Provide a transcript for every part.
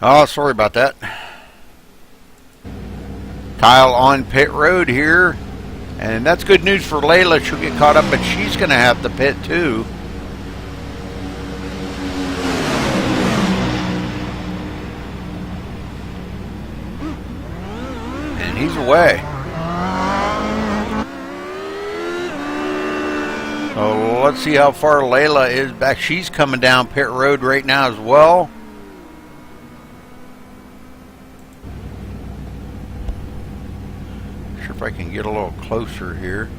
Oh, sorry about that. Kyle on pit road here. And that's good news for Layla. She'll get caught up, but she's going to have to pit too. And he's away. So let's see how far Layla is back. She's coming down pit road right now as well. Not sure if I can get a little closer here.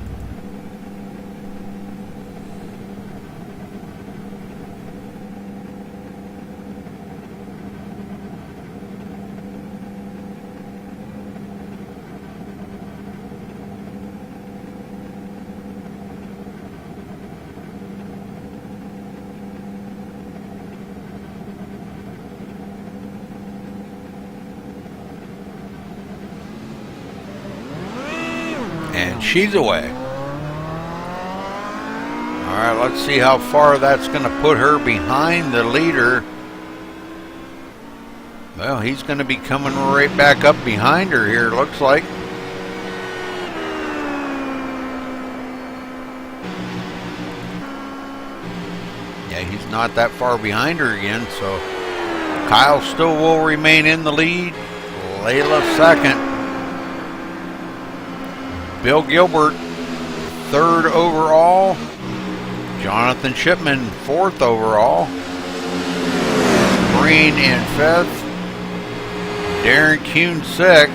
And she's away. Alright, let's see how far that's going to put her behind the leader. Well, he's going to be coming right back up behind her here, looks like. Yeah, he's not that far behind her again, so Kyle still will remain in the lead. Layla second. Bill Gilbert, third overall. Jonathan Shipman, fourth overall. Breen in fifth. Darren Kuhn, sixth.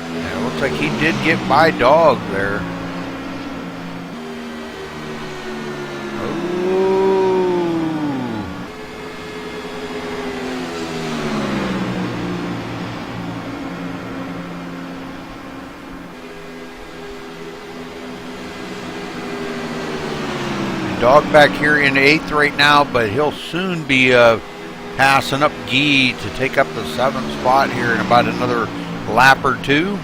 And it looks like he did get by Dog there. Dog back here in eighth right now, but he'll soon be passing up Gee to take up the seventh spot here in about another lap or two.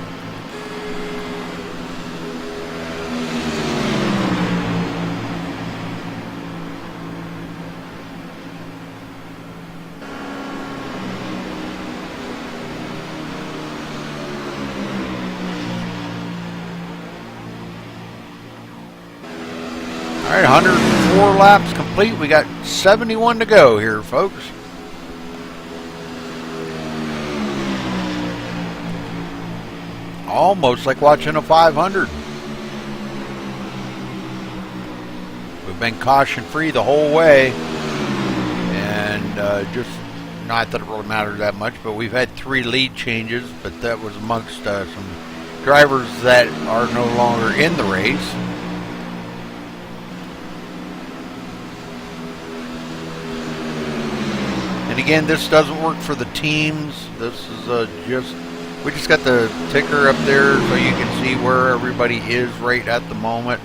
All right, 104 laps complete. We got 71 to go here, folks. Almost like watching a 500. We've been caution-free the whole way, and just not that it really matters that much, but we've had 3 lead changes, but that was amongst some drivers that are no longer in the race. And again, this doesn't work for the teams. This is we just got the ticker up there so you can see where everybody is right at the moment.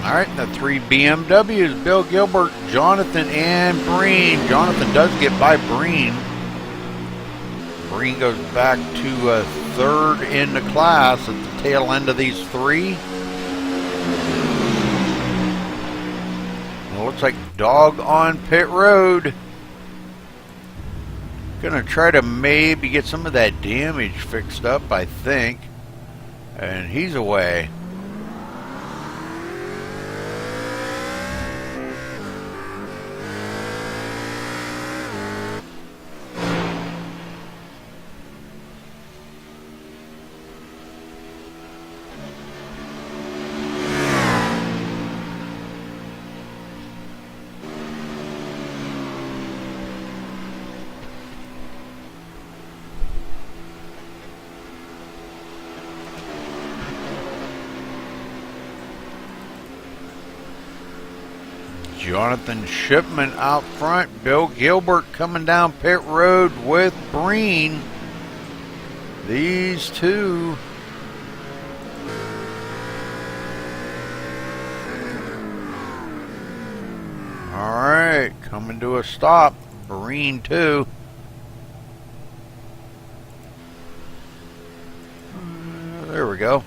All right, the 3 BMWs, Bill Gilbert, Jonathan, and Breen. Jonathan does get by Breen. Breen goes back to third in the class at the tail end of these 3. And it looks like Dog on pit road. Gonna try to maybe get some of that damage fixed up, I think. And he's away. Jonathan Shipman out front. Bill Gilbert coming down pit road with Breen. These two. Alright, coming to a stop. Breen too. There we go.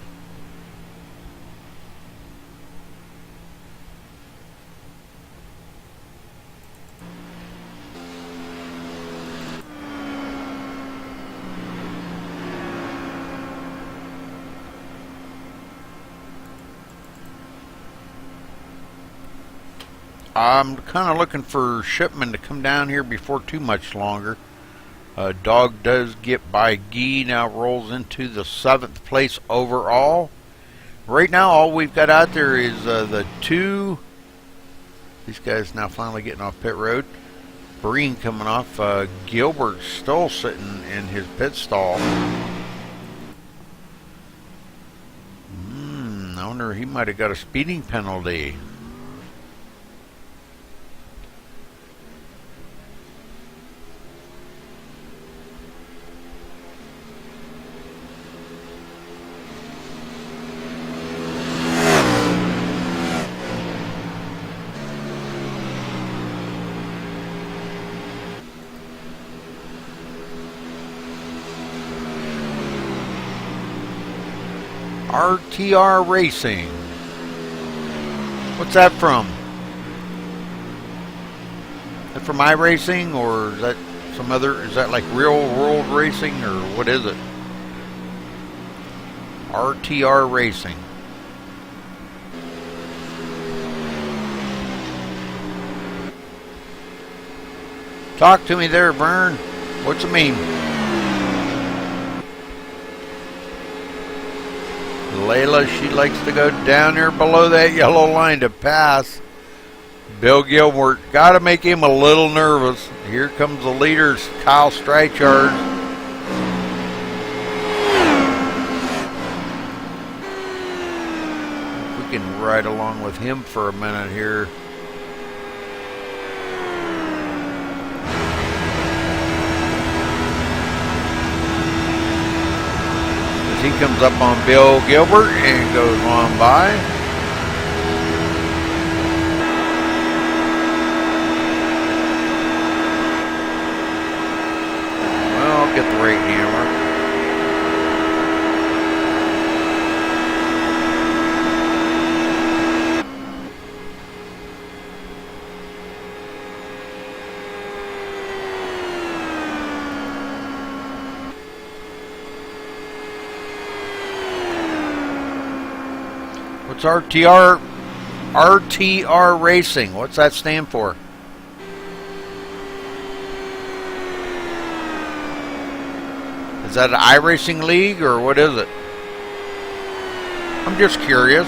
I'm kind of looking for Shipman to come down here before too much longer. Dog does get by Gee, now rolls into the 7th place overall. Right now all we've got out there is the two. These guys now finally getting off pit road. Breen coming off. Gilbert still sitting in his pit stall. I wonder if he might have got a speeding penalty. RTR Racing. What's that from? Is that from iRacing, or is that some other, is that like Real World Racing, or what is it? RTR Racing. Talk to me there, Vern. What's it mean? Layla, she likes to go down there below that yellow line to pass. Bill Gilbert, got to make him a little nervous. Here comes the leaders, Kyle Streichard. We can ride along with him for a minute here. He comes up on Bill Gilbert and goes on by. Well, I'll get the right hammer. What's RTR Racing? What's that stand for? Is that an iRacing league, or what is it? I'm just curious,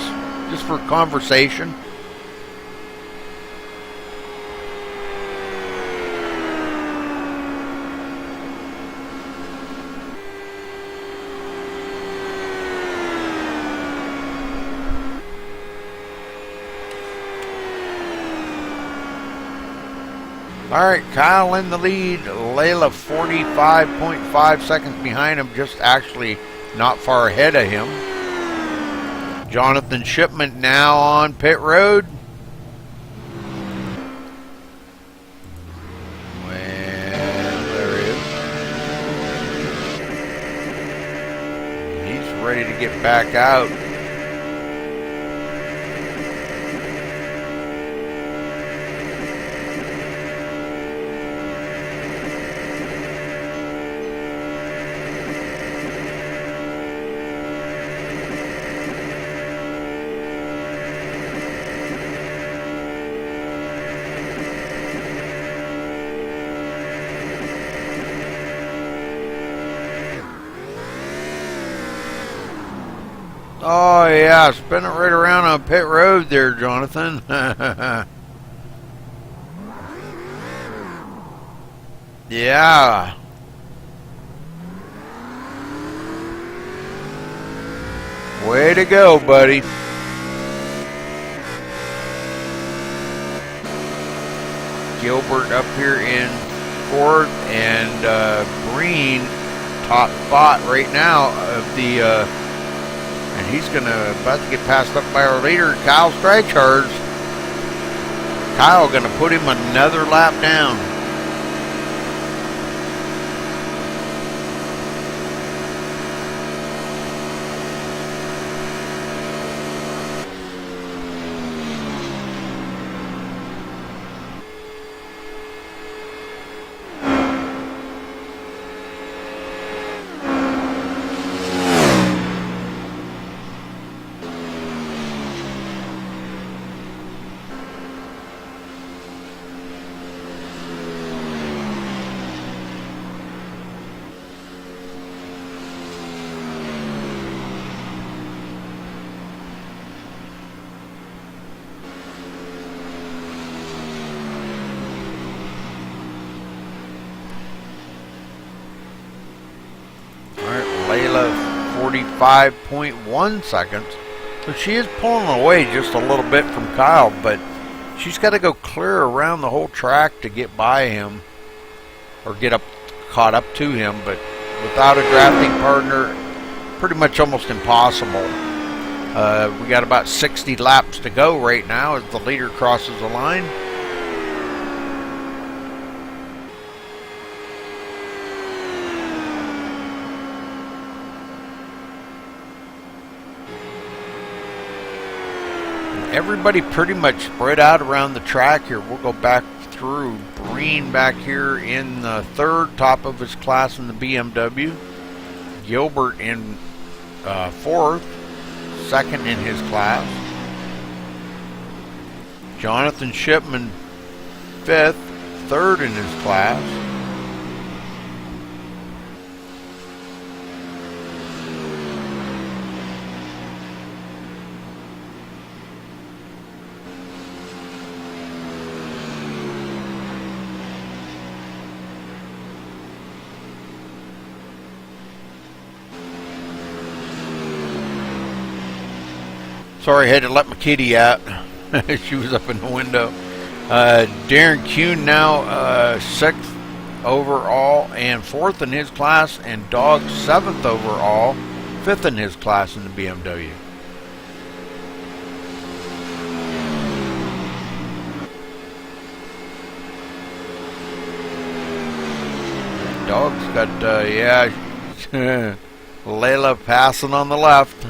just for conversation. Alright, Kyle in the lead. Layla 45.5 seconds behind him, just actually not far ahead of him. Jonathan Shipman now on pit road. Well, there he is. He's ready to get back out. Oh yeah, spin it right around on pit road there, Jonathan. Yeah. Way to go, buddy. Gilbert up here in fourth, and Breen top spot right now of the, and he's about to get passed up by our leader, Kyle Streichhardt. Kyle gonna put him another lap down. Layla 45.1 seconds. So she is pulling away just a little bit from Kyle, but she's got to go clear around the whole track to get by him or get caught up to him. But without a drafting partner, pretty much almost impossible. We got about 60 laps to go right now as the leader crosses the line. Everybody pretty much spread out around the track here. We'll go back through. Breen back here in the third, top of his class in the BMW. Gilbert in fourth, second in his class. Jonathan Shipman fifth, third in his class. Sorry, I had to let my kitty out. She was up in the window. Darren Kuhn now sixth overall and fourth in his class, and Dog seventh overall, fifth in his class in the BMW. Dog's got, Layla passing on the left.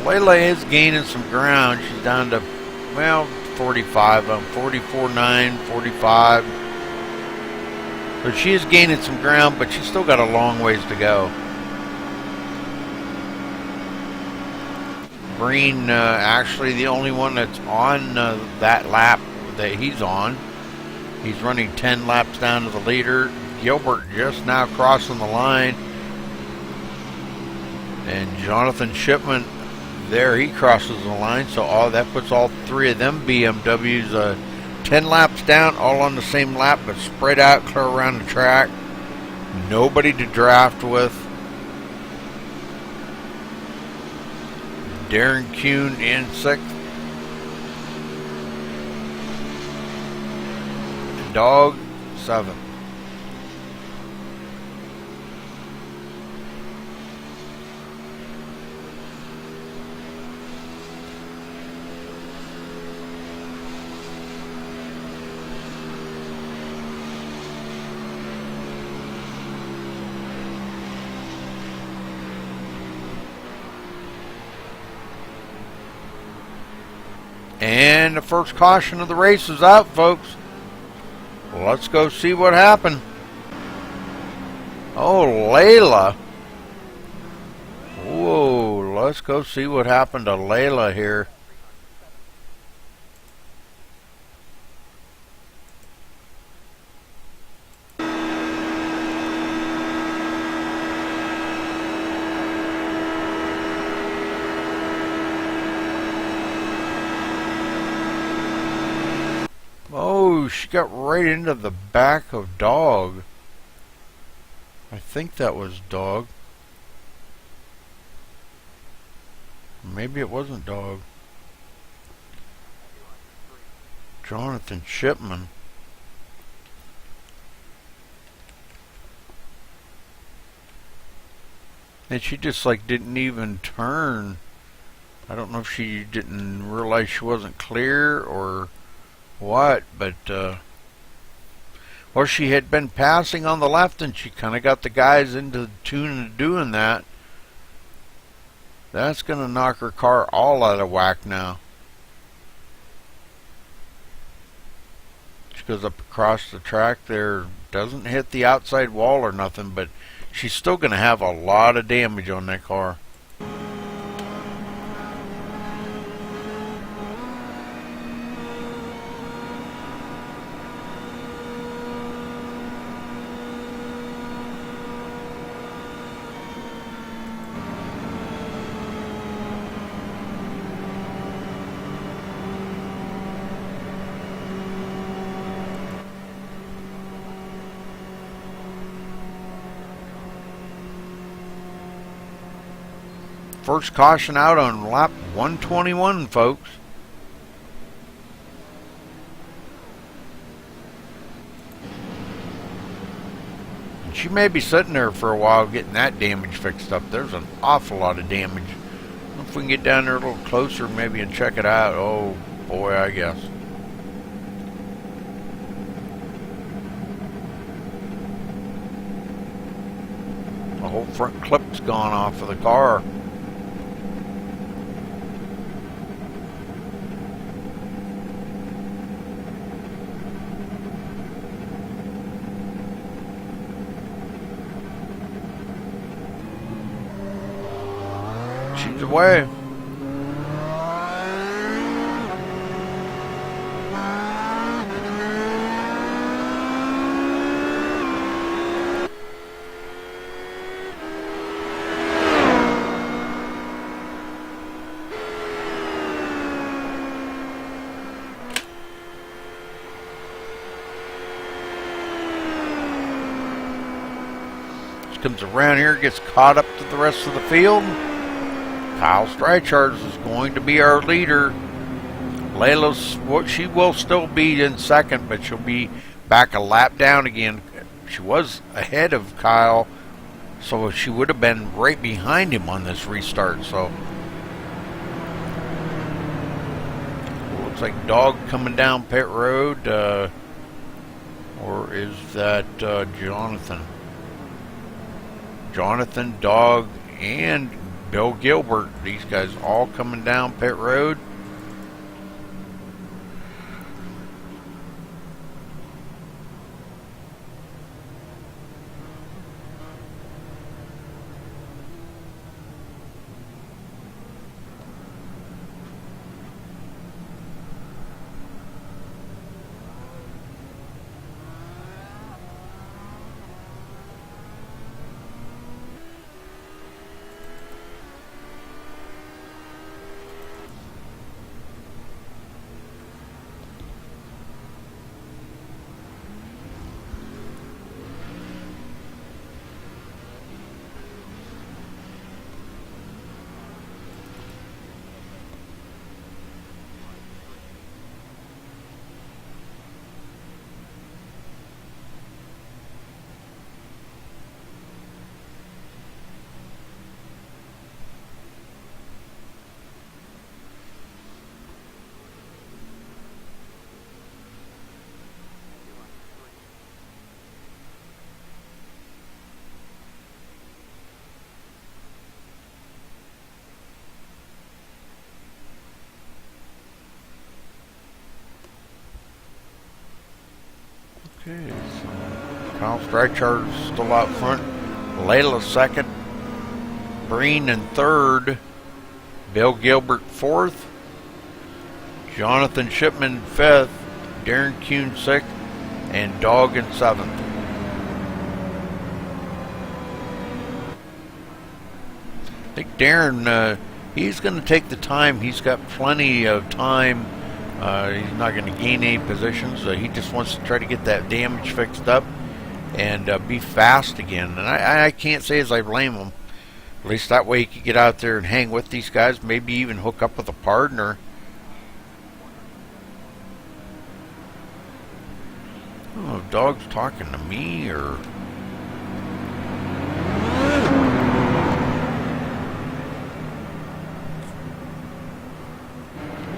Layla is gaining some ground. She's down to, 45, 44.9, 45. So she is gaining some ground, but she's still got a long ways to go. Breen actually the only one that's on that lap that he's on. He's running 10 laps down to the leader. Gilbert just now crossing the line. And Jonathan Shipman, there he crosses the line. So that puts all three of them BMWs 10 laps down, all on the same lap, but spread out clear around the track. Nobody to draft with. Darren Kuhn in sixth. Dog seventh. And the first caution of the race is out, folks. Let's go see what happened. Oh, Layla. Whoa, let's go see what happened to Layla here. Oh, she got right into the back of Dog. I think that was Dog. Maybe it wasn't Dog. Jonathan Shipman. And she just like didn't even turn. I don't know if she didn't realize she wasn't clear or what, but or she had been passing on the left and she kind of got the guys into the tune of doing that. That's going to knock her car all out of whack now. She goes up across the track there, doesn't hit the outside wall or nothing, but she's still going to have a lot of damage on that car. First caution out on lap 121, folks. And she may be sitting there for a while getting that damage fixed up. There's an awful lot of damage. I don't know if we can get down there a little closer maybe and check it out. Oh boy, I guess. The whole front clip's gone off of the car. She's away. She comes around here, gets caught up to the rest of the field. Kyle Streichard is going to be our leader. Layla's, she will still be in second, but she'll be back a lap down again. She was ahead of Kyle, so she would have been right behind him on this restart. So looks like Dog coming down pit road, or is that Jonathan? Jonathan, Dog, and Bill Gilbert, these guys all coming down pit road. Okay, so Kyle Streichard's still out front. Layla second. Breen in third. Bill Gilbert fourth. Jonathan Shipman fifth. Darren Kuhn sixth. And Dog in seventh. I think Darren, he's going to take the time. He's got plenty of time. He's not going to gain any positions. He just wants to try to get that damage fixed up and be fast again. And I can't say as I blame him. At least that way he could get out there and hang with these guys, maybe even hook up with a partner. I don't know if Dog's talking to me or...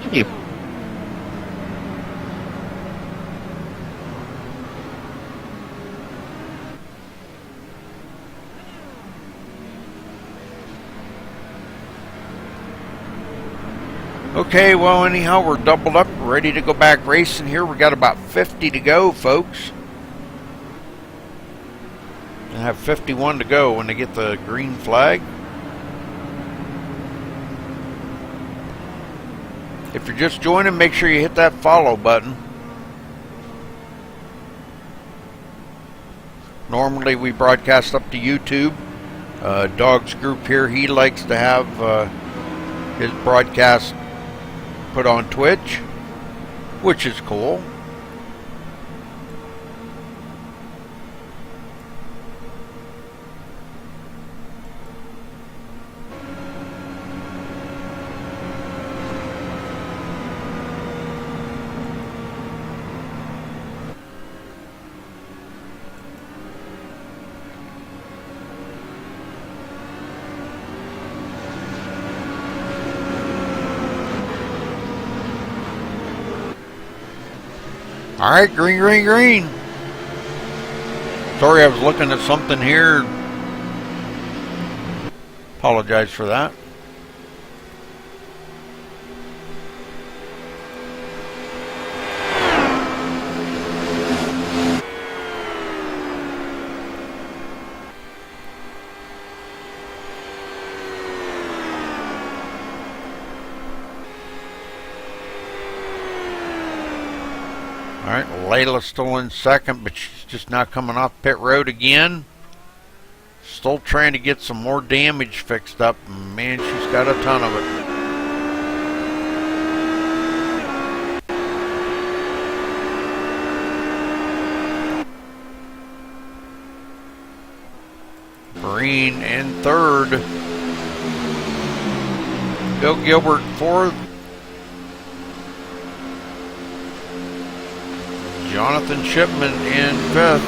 Hey. Okay, well, anyhow, we're doubled up, ready to go back racing here. We got about 50 to go, folks. I have 51 to go when they get the green flag. If you're just joining, make sure you hit that follow button. Normally we broadcast up to YouTube. Dog's group here, he likes to have his broadcast put on Twitch, which is cool. Alright, green, green, green. Sorry, I was looking at something here. Apologize for that. Alright, Layla's still in second, but she's just now coming off pit road again. Still trying to get some more damage fixed up. Man, she's got a ton of it. Breen in third. Bill Gilbert fourth. Jonathan Shipman in fifth.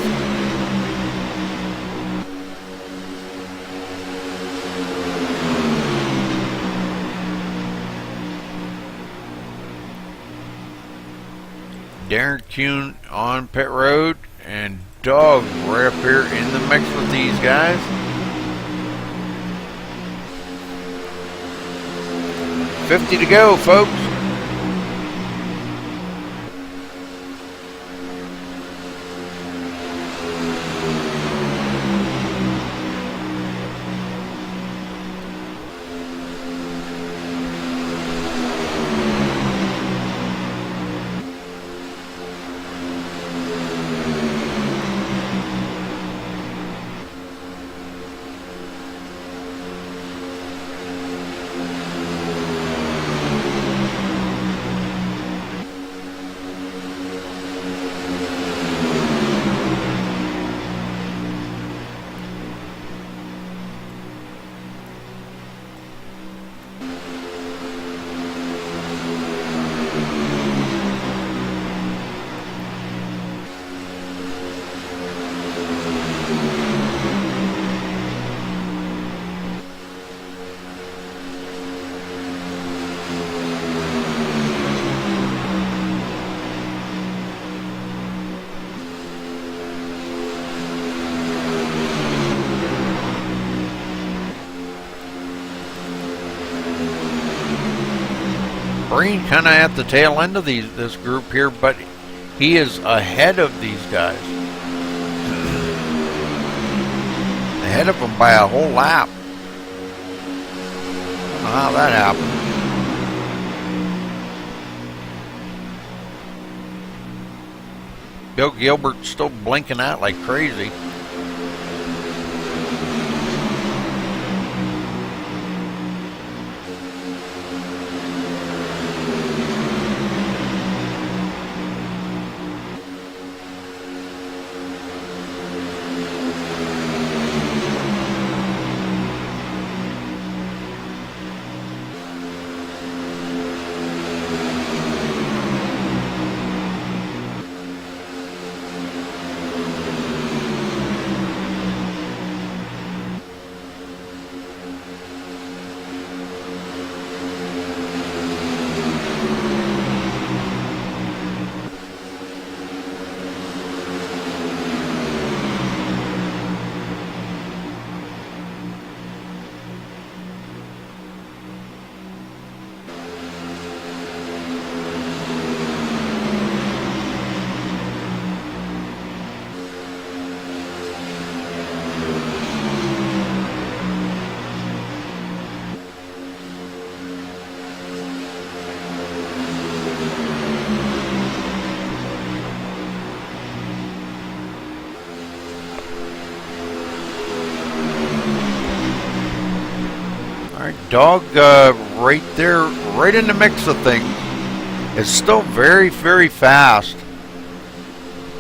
Darren Kuhn on pit road, and Dog right up here in the mix with these guys. $50 to go, folks. Breen kind of at the tail end of this group here, but He is ahead of these guys. Ahead of them by a whole lap. I don't know how that happened. Bill Gilbert's still blinking out like crazy. Dog right there, right in the mix of things. It's still very, very fast.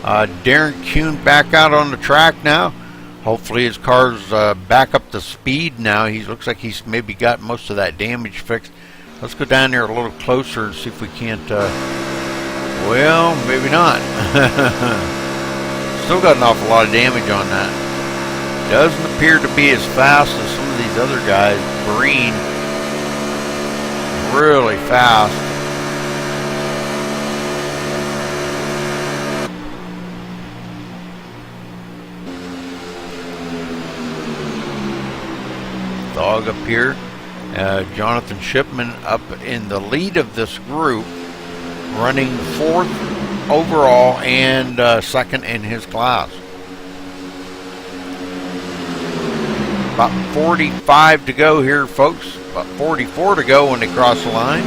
Darren Kuhn back out on the track now. Hopefully his car's back up to speed now. He looks like he's maybe got most of that damage fixed. Let's go down there a little closer and see if we can't, well, maybe not. Still got an awful lot of damage on that. Doesn't appear to be as fast as some of these other guys. Breen, really fast. Dog up here. Jonathan Shipman up in the lead of this group, running 4th overall and 2nd in his class. About 45 to go here, folks. About 44 to go when they cross the line.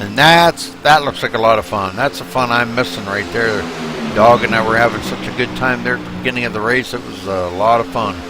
And that looks like a lot of fun. That's the fun I'm missing right there. Dog and I were having such a good time there at the beginning of the race. It was a lot of fun.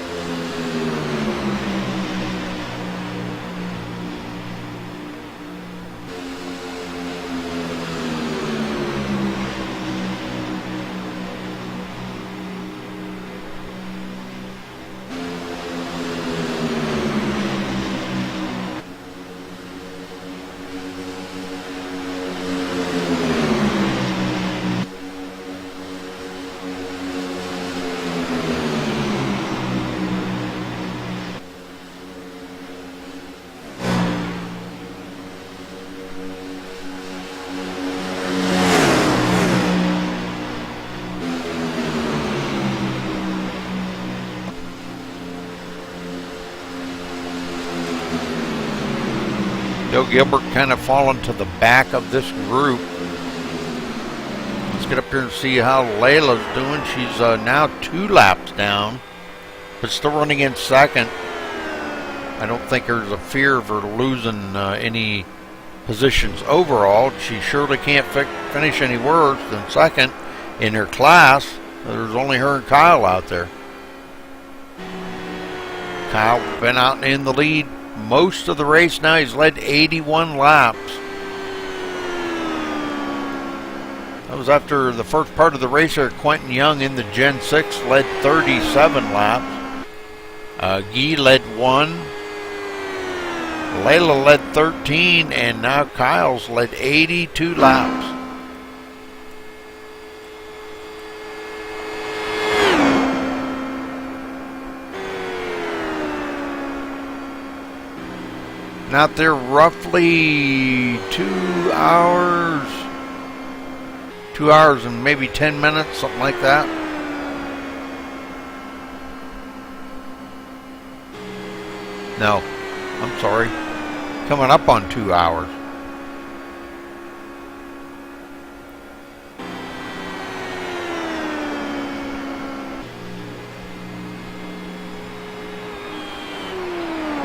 Bill Gilbert kind of fallen to the back of this group. Let's get up here and see how Layla's doing. She's now 2 laps down, but still running in 2nd. I don't think there's a fear of her losing any positions overall. She surely can't finish any worse than 2nd in her class. There's only her and Kyle out there. Kyle been out in the lead most of the race now. He's led 81 laps. That was after the first part of the race there. Quentin Young in the Gen 6 led 37 laps. Guy led 1. Layla led 13, and now Kyle's led 82 laps. Out there roughly 2 2 hours and maybe 10 minutes, something like that. No, I'm sorry. Coming up on 2 hours.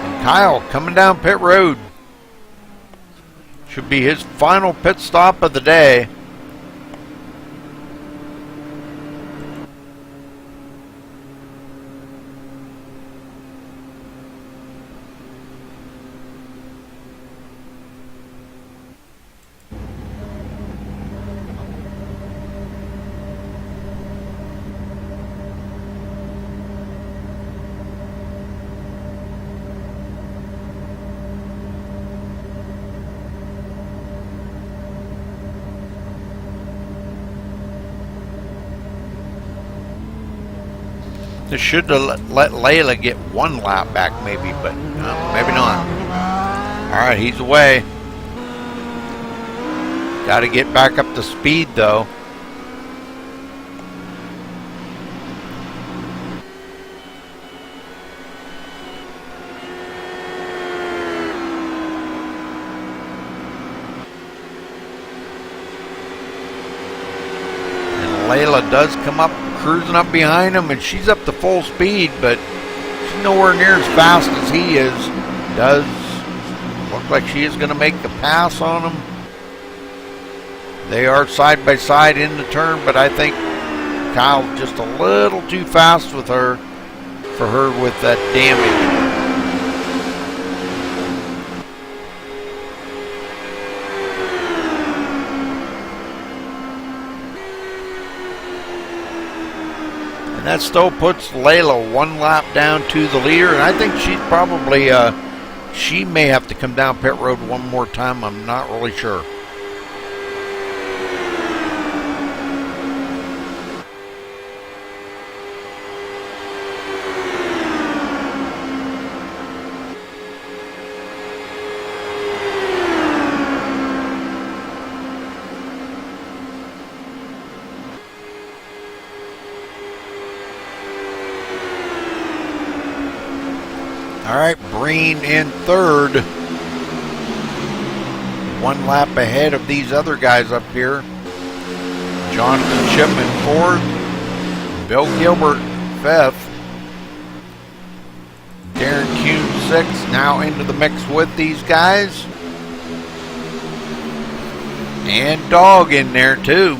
And Kyle coming down pit road. Should be his final pit stop of the day. They should have let Layla get one lap back maybe, but maybe not. Alright, he's away. Got to get back up to speed though. And Layla does come up, cruising up behind him, and she's up to full speed, but she's nowhere near as fast as he is. Does look like she is going to make the pass on him. They are side by side in the turn, but I think Kyle's just a little too fast with her, for her with that damage. That still puts Layla one lap down to the leader, and I think she's probably, she may have to come down pit road one more time. I'm not really sure. All right, Breen in third. One lap ahead of these other guys up here. Jonathan Shipman fourth. Bill Gilbert fifth. Darren Kuhn sixth. Now into the mix with these guys. And Dog in there too.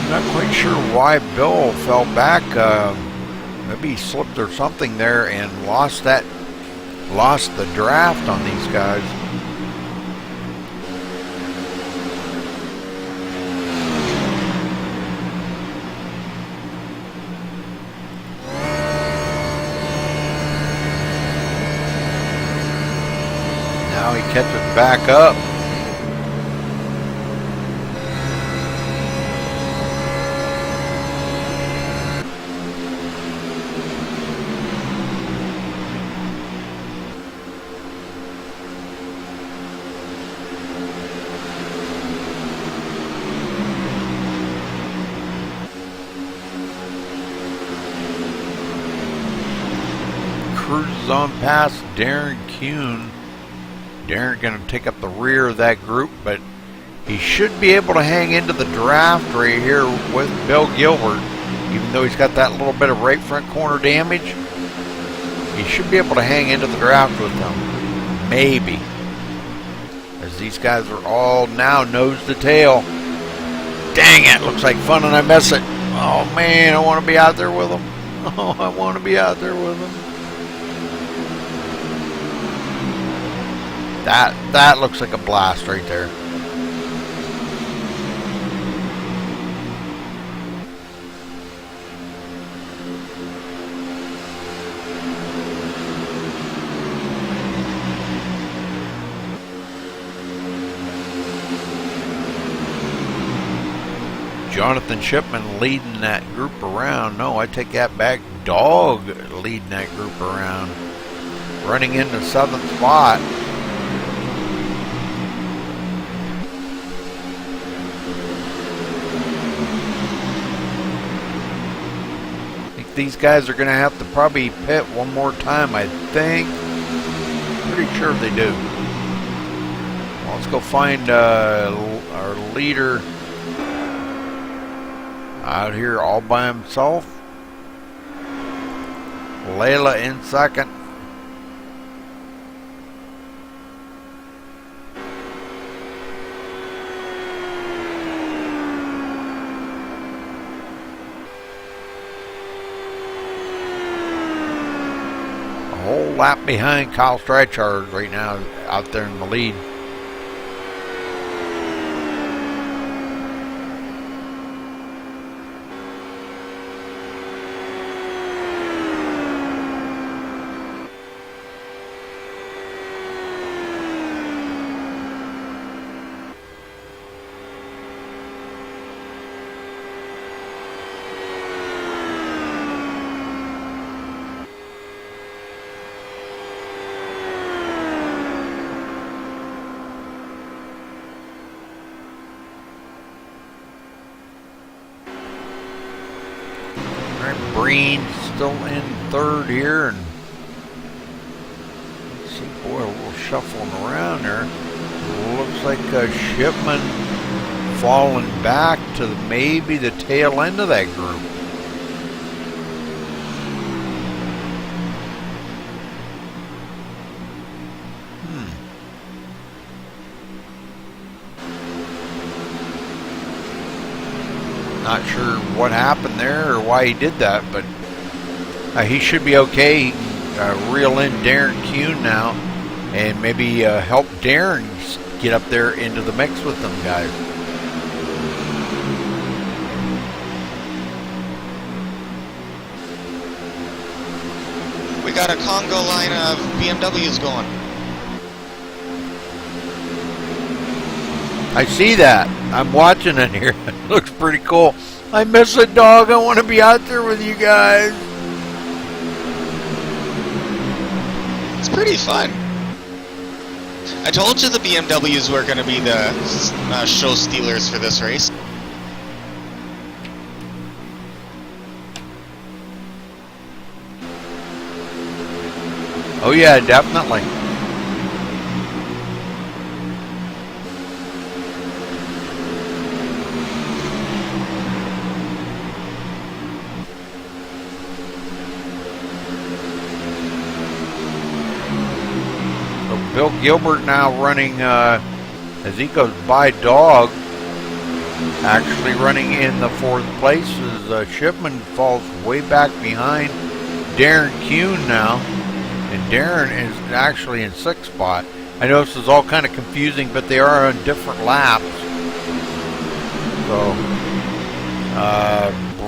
Not quite sure why Bill fell back. Maybe he slipped or something there and lost the draft on these guys. Now he catches back up. Cruises on past Darren Kuhn. Darren going to take up the rear of that group, but he should be able to hang into the draft right here with Bill Gilbert, even though he's got that little bit of right front corner damage. He should be able to hang into the draft with them. Maybe. As these guys are all now nose to tail. Dang it, looks like fun and I miss it. Oh man, I want to be out there with them. Oh, I want to be out there with them. That looks like a blast right there. Jonathan Shipman leading that group around. No, I take that back. Dog leading that group around, running into 7th spot. I think these guys are going to have to probably pit one more time, I think. Pretty sure they do. Well, let's go find our leader out here all by himself. Layla in second. A whole lap behind Kyle Streichard right now out there in the lead. Breen still in third here, and let's see, boy, a little shuffling around there. Looks like Shipman falling back to maybe the tail end of that group. Not sure what happened there or why he did that, but he should be okay. He can reel in Darren Kuhn now and maybe help Darren get up there into the mix with them guys. We got a Congo line of BMWs going. I see that. I'm watching it here. It looks pretty cool. I miss a dog. I want to be out there with you guys. It's pretty fun. I told you the BMWs were going to be the show stealers for this race. Oh yeah, definitely. Bill Gilbert now running as he goes by Dog, actually running in the 4th place as Shipman falls way back behind Darren Kuhn now, and Darren is actually in 6th spot. I know this is all kind of confusing, but they are on different laps. So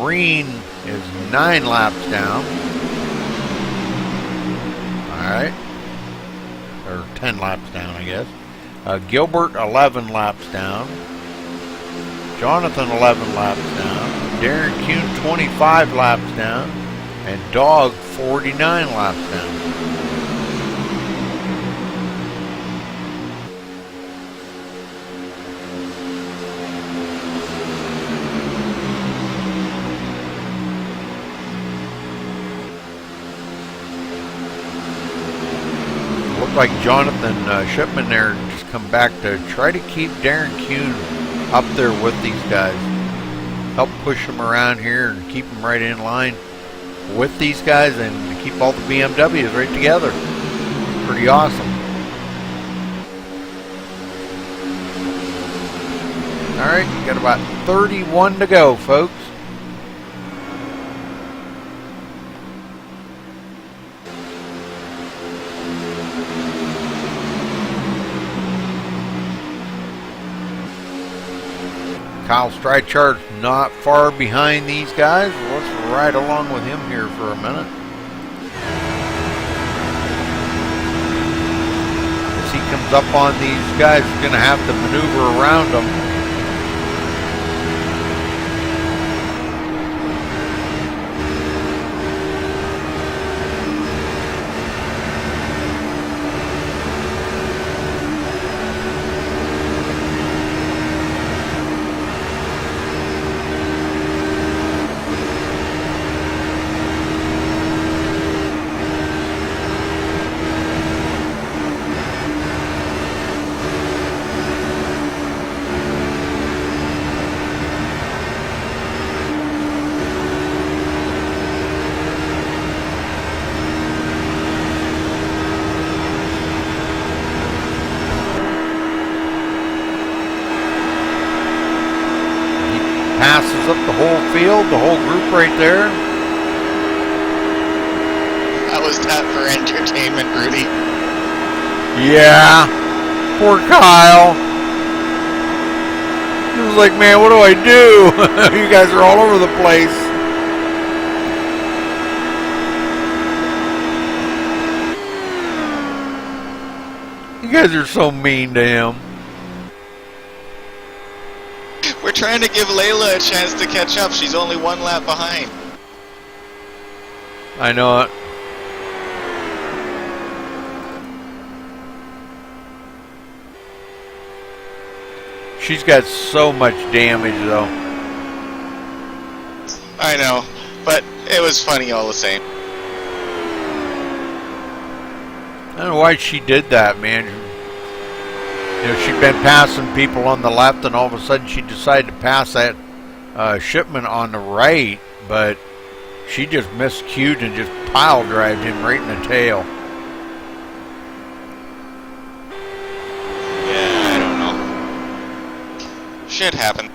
Breen is 9 laps down. All right. Or 10 laps down, I guess. Gilbert 11 laps down. Jonathan 11 laps down. Darren Kuhn 25 laps down. And Dog 49 laps down. Like Jonathan Shipman there just come back to try to keep Darren Kuhn up there with these guys. Help push them around here and keep them right in line with these guys and keep all the BMWs right together. Pretty awesome. Alright, got about 31 to go, folks. Kyle Streichard's not far behind these guys. Let's ride along with him here for a minute. As he comes up on these guys, he's going to have to maneuver around them. up the whole field, the whole group right there. How was that for entertainment, Rudy? Yeah. Poor Kyle. He was like, man, what do I do? You guys are all over the place. You guys are so mean to him. We're trying to give Layla a chance to catch up. She's only one lap behind. I know it. She's got so much damage, though. I know, but it was funny all the same. I don't know why she did that, man. You know, she'd been passing people on the left, and all of a sudden she decided to pass that shipment on the right, but she just miscued and just pile drived him right in the tail. Yeah, I don't know. Shit happened.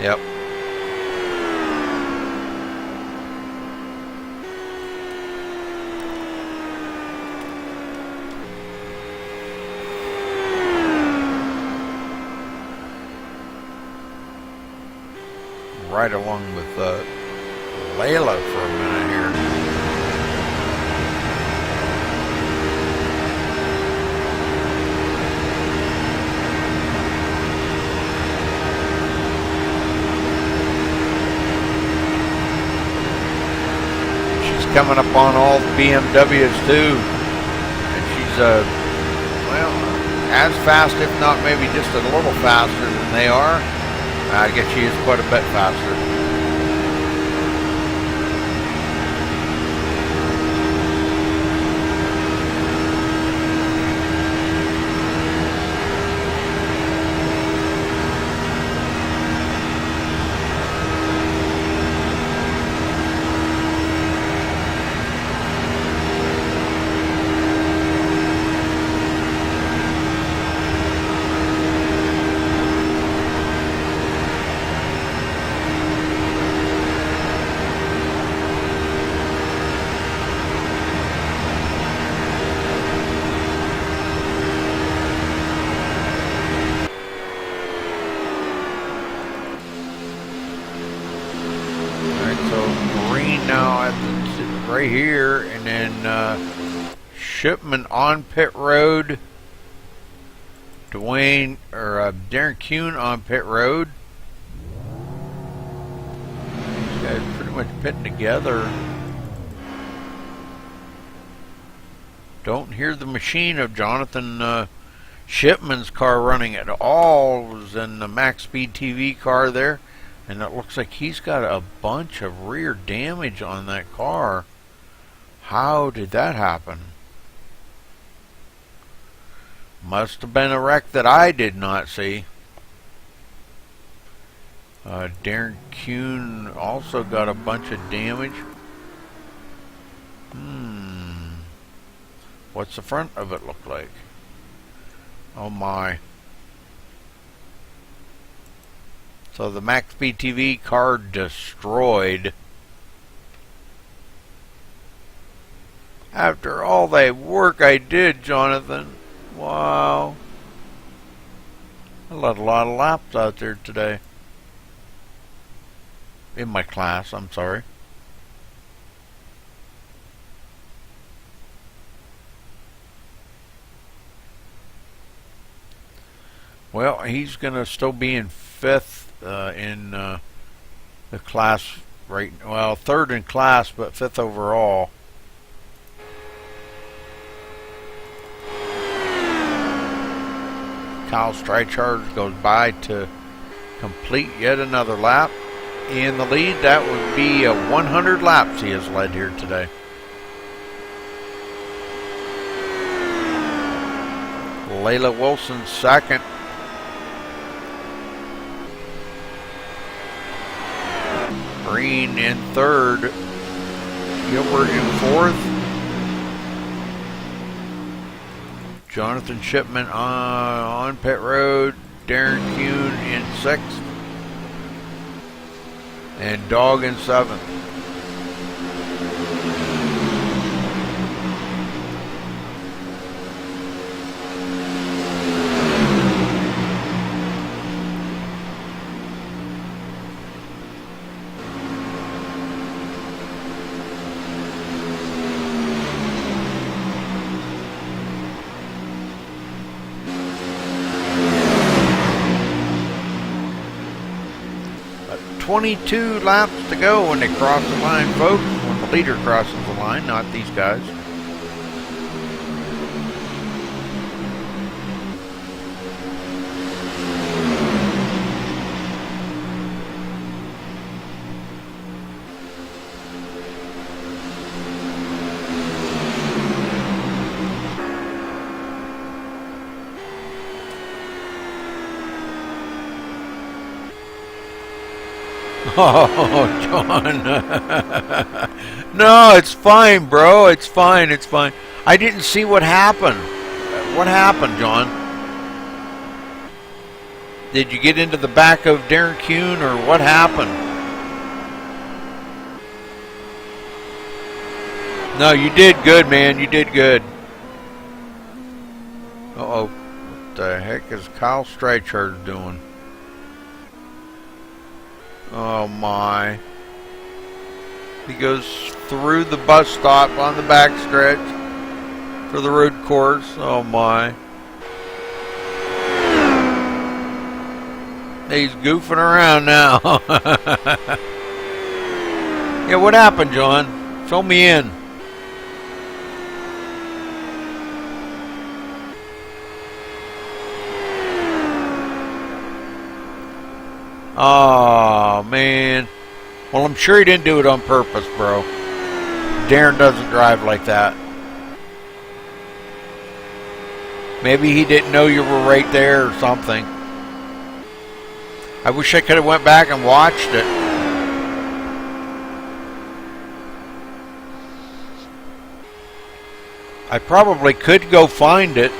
Yep. Right along with Layla for a minute here. She's coming up on all the BMWs too, and she's well, as fast, if not maybe just a little faster than they are. I guess she is quite a bit faster. Right here, and then shipment on pit road. Darren Kuhn on pit road. These guys pretty much pitting together. Don't hear the machine of Jonathan Shipman's car running at all. It was in the MaxSpeedTV car there, and it looks like he's got a bunch of rear damage on that car. How did that happen? Must have been a wreck that I did not see. Darren Kuhn also got a bunch of damage. What's the front of it look like? Oh my. So the MaxSpeedTV car destroyed. After all that work I did, Jonathan. Wow. I led a lot of laps out there today. In my class, I'm sorry. Well, he's going to still be in fifth in the class right. Well, third in class, but fifth overall. Kyle Streichard goes by to complete yet another lap. In the lead, that would be 100 laps he has led here today. Layla Wilson second. Green in third. Gilbert in fourth. Jonathan Shipman on pit road. Darren Kuhn in sixth. And Dog in 7th. About 22 laps to go when they cross the line, folks. When the leader crosses the line, not these guys. Oh, John. No, it's fine, bro. It's fine. It's fine. I didn't see what happened. What happened, John? Did you get into the back of Darren Kuhn, or what happened? No, you did good, man. You did good. Uh-oh. What the heck is Kyle Streichard doing? Oh my. He goes through the bus stop on the back stretch for the road course. Oh my. He's goofing around now. Yeah, what happened, John? Fill me in. Oh, man. Well, I'm sure he didn't do it on purpose, bro. Darren doesn't drive like that. Maybe he didn't know you were right there or something. I wish I could have went back and watched it. I probably could go find it.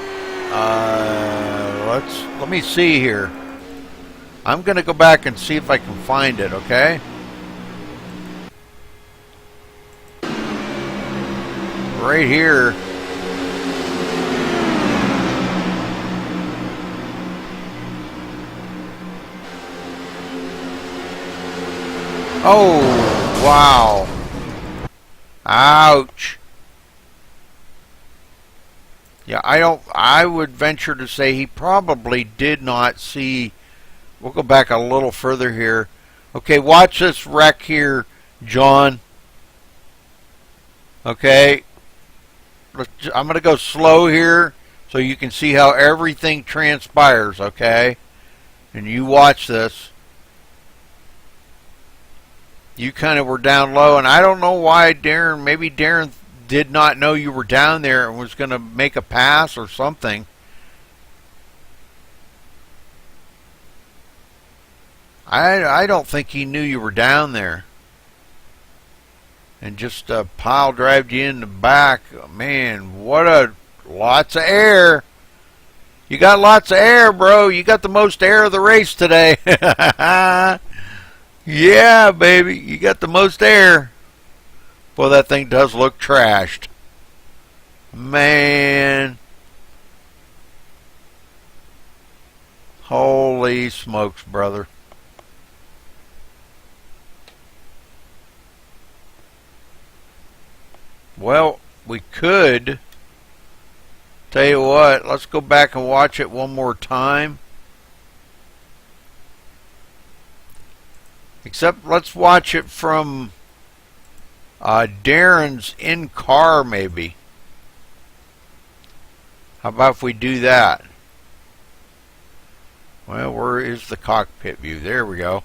Let me see here. I'm going to go back and see if I can find it, okay? Right here. Oh, wow. Ouch. Yeah, I would venture to say he probably did not see. We'll go back a little further here. Okay, watch this wreck here, John. Okay. I'm going to go slow here so you can see how everything transpires, okay? And you watch this. You kind of were down low, and I don't know why Darren, maybe Darren did not know you were down there and was going to make a pass or something. I don't think he knew you were down there. And just pile drived you in the back. Man, lots of air. You got lots of air, bro. You got the most air of the race today. Yeah, baby, you got the most air. Boy, that thing does look trashed. Man. Holy smokes, brother. Well, we could. Tell you what, let's go back and watch it one more time. Except let's watch it from Darren's in-car, maybe. How about if we do that? Well, where is the cockpit view? There we go.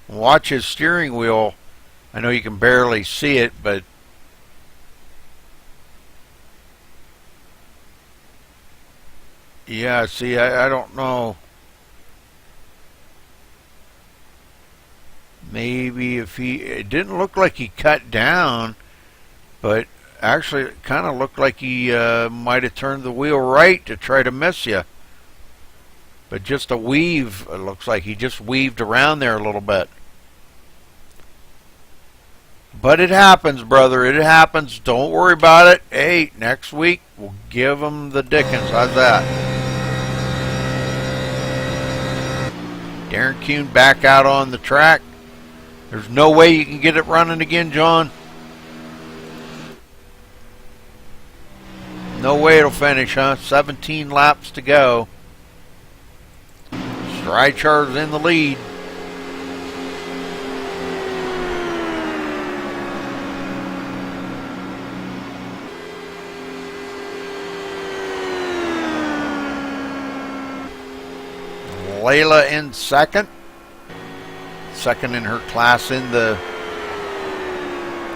Watch his steering wheel. I know you can barely see it, but yeah, see, I don't know. Maybe if it didn't look like he cut down, but actually it kind of looked like he might have turned the wheel right to try to miss you. But just a weave, it looks like he just weaved around there a little bit. But it happens, brother. It happens. Don't worry about it. Hey, next week we'll give him the dickens. How's that? Darren Kuhn back out on the track. There's no way you can get it running again, John. No way it'll finish, huh? 17 laps to go. Strychar's in the lead. Layla in second. Second in her class in the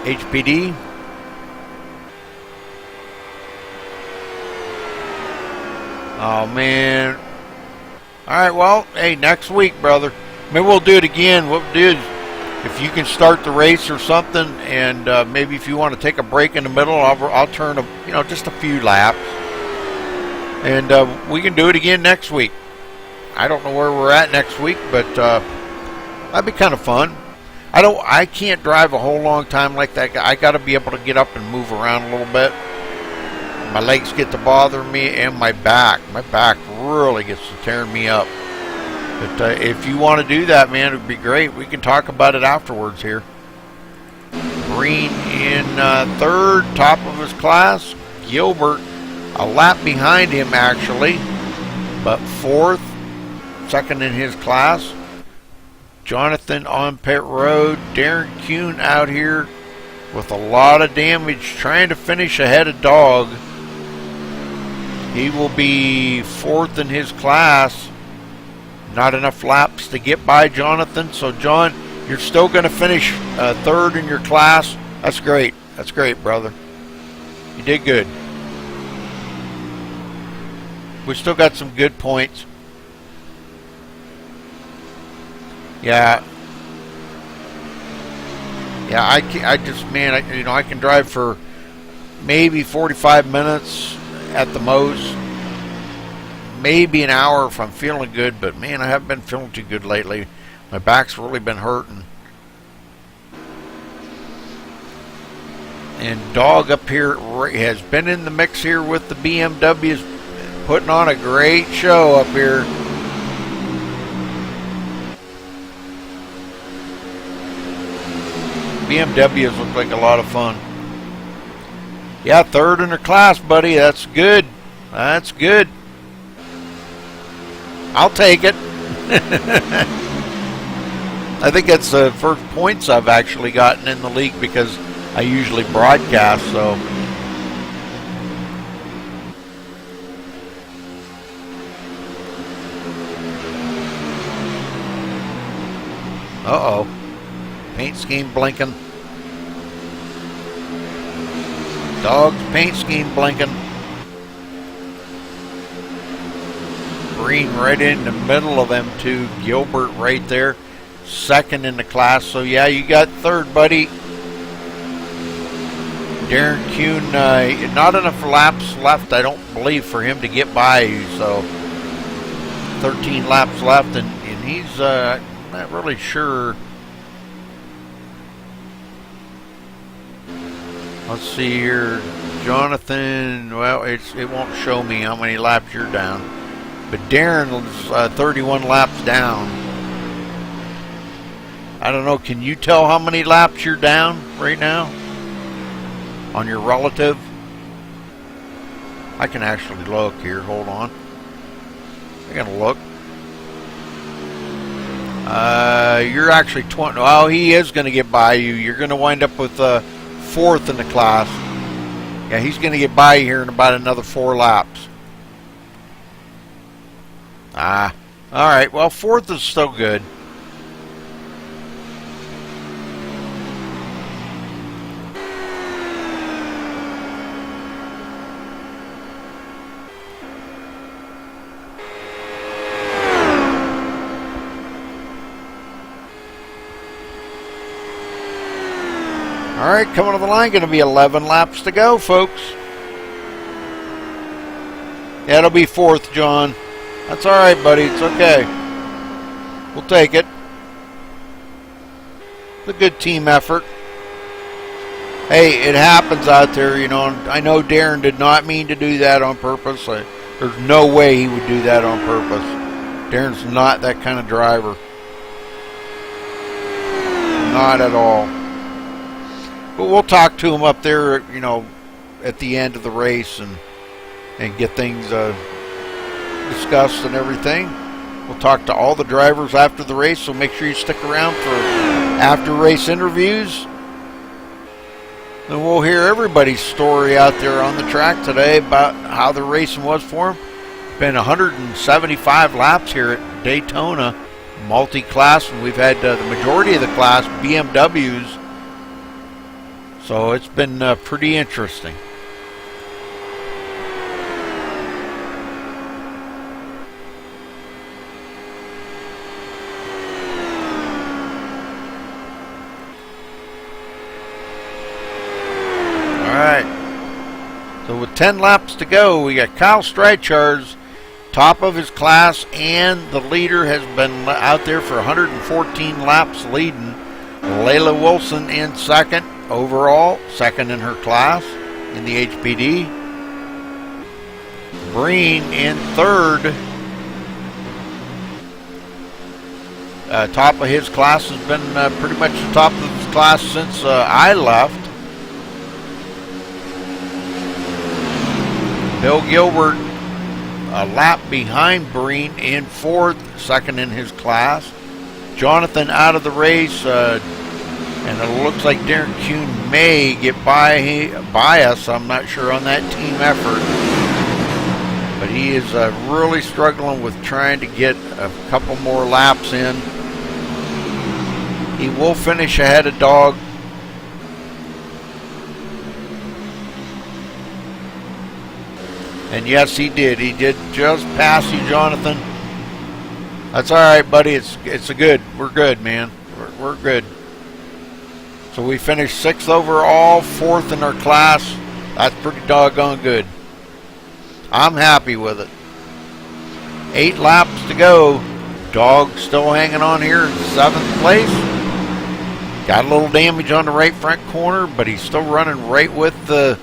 HPD. Oh, man. All right, well, hey, next week, brother. Maybe we'll do it again. What we'll do is, if you can start the race or something, and maybe if you want to take a break in the middle, I'll turn just a few laps, and we can do it again next week. I don't know where we're at next week, but that'd be kind of fun. I can't drive a whole long time like that. I got to be able to get up and move around a little bit. My legs get to bother me, and my back. My back really gets to tearing me up. But if you want to do that, man, it would be great. We can talk about it afterwards here. Green in third, top of his class. Gilbert a lap behind him, actually, but fourth. Second in his class. Jonathan on pit road. Darren Kuhn out here with a lot of damage, trying to finish ahead of Dog. He will be fourth in his class. Not enough laps to get by Jonathan. So, John, you're still going to finish third in your class. That's great. That's great, brother. You did good. We still got some good points. Yeah, I just, man, I can drive for maybe 45 minutes at the most, maybe an hour if I'm feeling good, but man, I haven't been feeling too good lately. My back's really been hurting. And Dog up here has been in the mix here with the BMWs, putting on a great show up here. BMWs look like a lot of fun. Yeah, third in their class, buddy. That's good. That's good. I'll take it. I think that's the first points I've actually gotten in the league because I usually broadcast, so. Uh-oh. Paint scheme blinking. Dog's paint scheme blinking. Green right in the middle of them two. Gilbert right there. Second in the class. So, yeah, you got third, buddy. Darren Kuhn, not enough laps left, I don't believe, for him to get by you. So, 13 laps left, and he's not really sure. Let's see here, Jonathan. Well, it won't show me how many laps you're down, but Darren's 31 laps down. I don't know. Can you tell how many laps you're down right now on your relative? I can actually look here. Hold on. I gotta look. You're actually 20. Oh, he is going to get by you. You're going to wind up with fourth in the class. Yeah, he's going to get by you here in about another 4 laps. All right. Well, fourth is still good. All right, coming to the line, going to be 11 laps to go, folks. That'll be fourth, John. That's all right, buddy. It's okay. We'll take it. It's a good team effort. Hey, it happens out there, you know. I know Darren did not mean to do that on purpose. There's no way he would do that on purpose. Darren's not that kind of driver. Not at all. But we'll talk to him up there, you know, at the end of the race and get things discussed and everything. We'll talk to all the drivers after the race, so make sure you stick around for after race interviews. And we'll hear everybody's story out there on the track today about how the racing was for them. Been 175 laps here at Daytona, multi-class, and we've had the majority of the class BMWs. So it's been pretty interesting. So with 10 laps to go, we got Kyle Streichard's top of his class, and the leader has been out there for 114 laps leading. Layla Wilson in second overall, second in her class in the HPD. Breen in third. Top of his class has been pretty much the top of his class since I left. Bill Gilbert a lap behind Breen in fourth, second in his class. Jonathan out of the race, and it looks like Darren Kuhn may get by us. I'm not sure on that team effort, but he is really struggling with trying to get a couple more laps in. He will finish ahead of Dog. And yes, he did. He did just pass you, Jonathan. That's all right, buddy. It's a good. We're good, man. We're good. So we finished sixth overall, fourth in our class. That's pretty doggone good. I'm happy with it. 8 laps to go. Dog still hanging on here in 7th place. Got a little damage on the right front corner, but he's still running right with the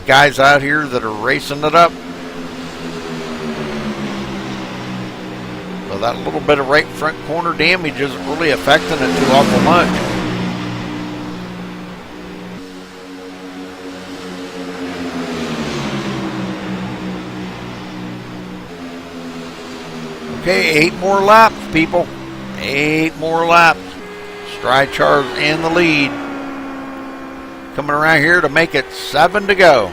guys out here that are racing it up. So that little bit of right front corner damage isn't really affecting it too awful much. Okay, 8 more laps, people. 8 more laps. Streichard's in the lead. Coming around here to make it 7 to go.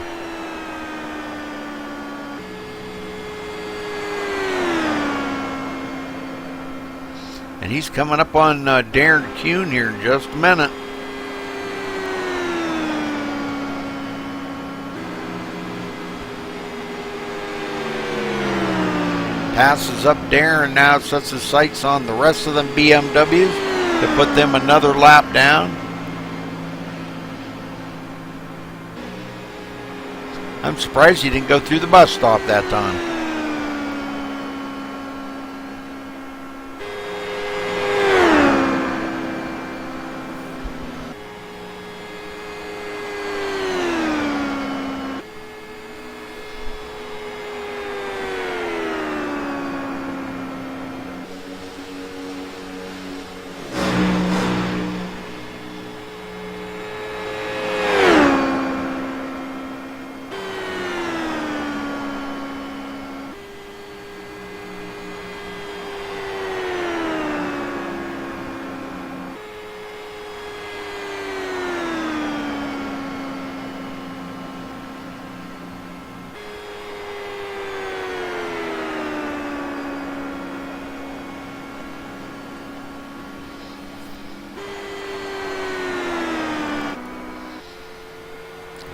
And he's coming up on Darren Kuhn here in just a minute. Passes up Darren now, sets his sights on the rest of them BMWs to put them another lap down. I'm surprised he didn't go through the bus stop that time.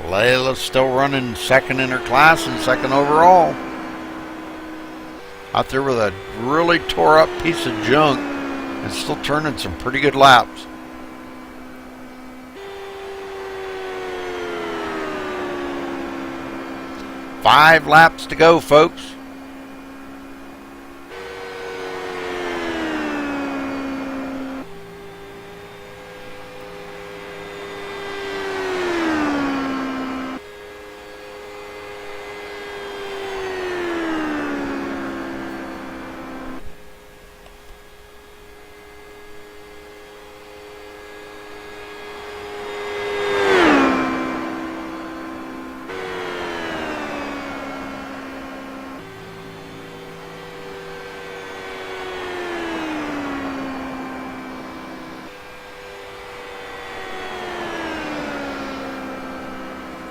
Layla's still running second in her class and second overall. Out there with a really tore up piece of junk and still turning some pretty good laps. Five laps to go, folks.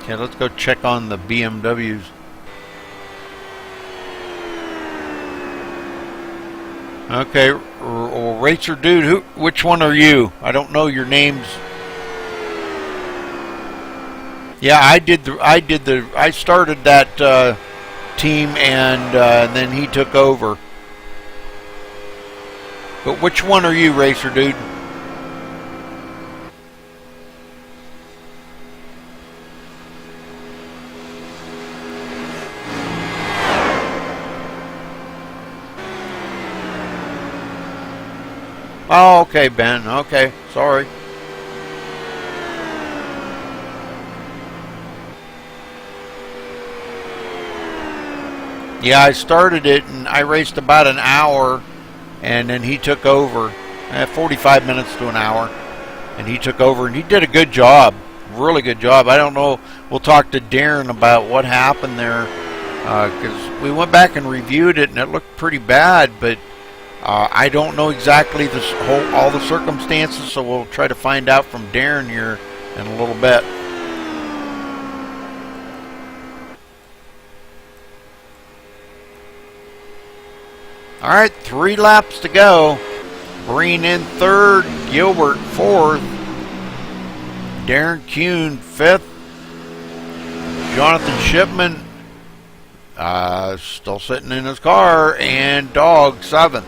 Okay, let's go check on the BMWs. Okay, Racer Dude, which one are you? I don't know your names. Yeah, I started that team, and then he took over. But which one are you, Racer Dude? Oh, okay, Ben. Okay, sorry. Yeah, I started it and I raced about an hour, and then he took over. 45 minutes to an hour, and he took over, and he did a good job. Really good job. I don't know. We'll talk to Darren about what happened there, because we went back and reviewed it, and it looked pretty bad, but I don't know exactly all the circumstances, so we'll try to find out from Darren here in a little bit. All right, 3 laps to go. Breen in 3rd, Gilbert 4th, Darren Kuhn 5th, Jonathan Shipman still sitting in his car, and Dog 7th.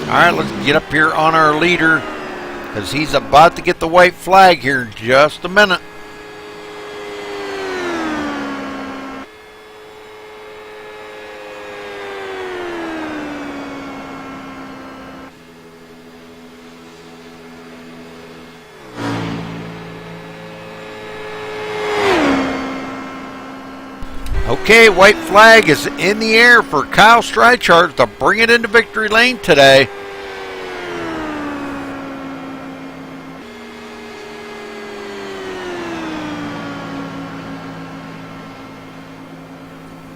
All right, let's get up here on our leader, because he's about to get the white flag here in just a minute. Okay, white flag is in the air for Kyle Streichart to bring it into victory lane today.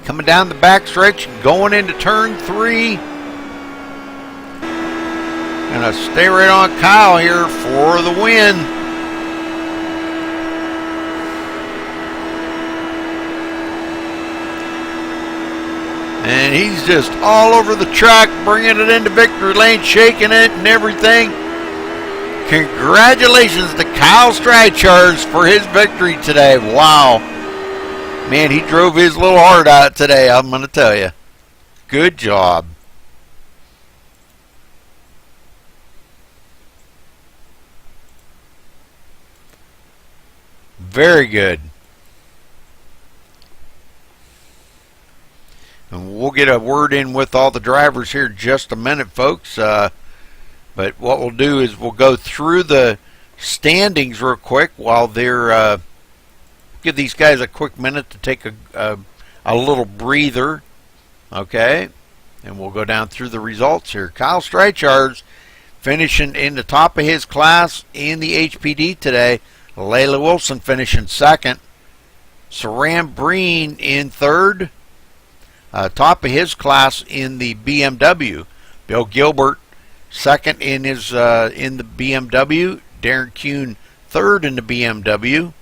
Coming down the back stretch, going into turn 3. Gonna stay right on Kyle here for the win. And he's just all over the track, bringing it into victory lane, shaking it and everything. Congratulations to Kyle Streichart for his victory today. Wow. Man, he drove his little heart out today, I'm going to tell you. Good job. Very good. And we'll get a word in with all the drivers here in just a minute, folks. But what we'll do is we'll go through the standings real quick while they're... give these guys a quick minute to take a little breather. Okay? And we'll go down through the results here. Kyle Streichart finishing in the top of his class in the HPD today. Layla Wilson finishing 2nd. Saran Breen in 3rd. Top of his class in the BMW. Bill Gilbert 2nd in his in the BMW. Darren Kuhn 3rd in the BMW.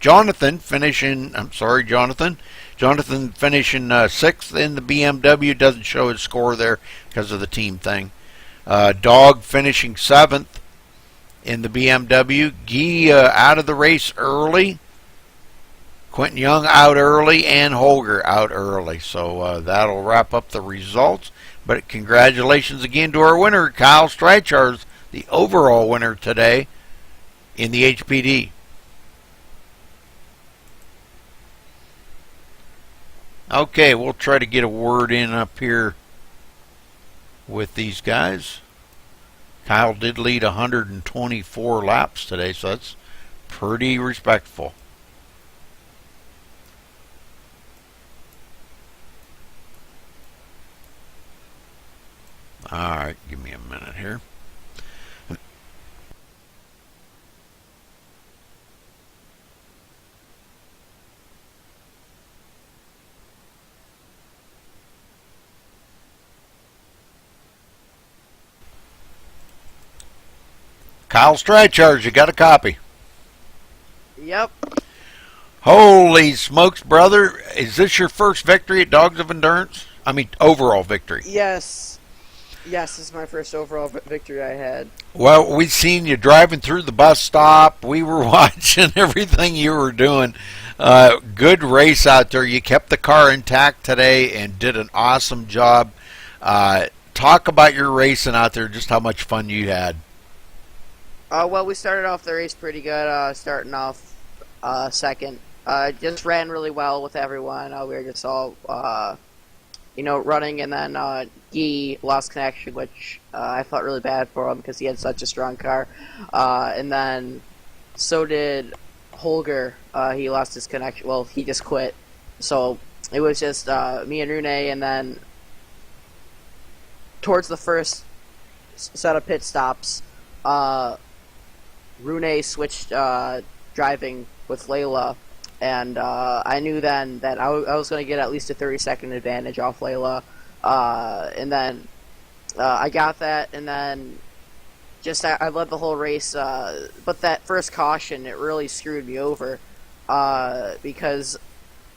Jonathan finishing. Jonathan finishing 6th in the BMW. Doesn't show his score there because of the team thing. Dog finishing 7th in the BMW. Guy out of the race early. Quentin Young out early, and Holger out early. So that'll wrap up the results. But congratulations again to our winner, Kyle Streichart, the overall winner today in the HPD. Okay, we'll try to get a word in up here with these guys. Kyle did lead 124 laps today, so that's pretty respectful. All right, give me a minute here. Kyle Strycharge, you got a copy? Yep. Holy smokes, brother. Is this your first victory at Dogs of Endurance? I mean, overall victory. Yes. Yes, this is my first overall victory I had. Well, we seen you driving through the bus stop. We were watching everything you were doing. Good race out there. You kept the car intact today and did an awesome job. Talk about your racing out there, just how much fun you had. Well, we started off the race pretty good, starting off second. Just ran really well with everyone. We were just all, running, and then Guy lost connection, which I felt really bad for him because he had such a strong car. And then so did Holger. He lost his connection. Well, he just quit. So it was just me and Rune, and then towards the first set of pit stops, Rune switched driving with Layla, and I knew then that I was going to get at least a 30-second advantage off Layla, and then I got that, and then just I led the whole race, but that first caution, it really screwed me over, because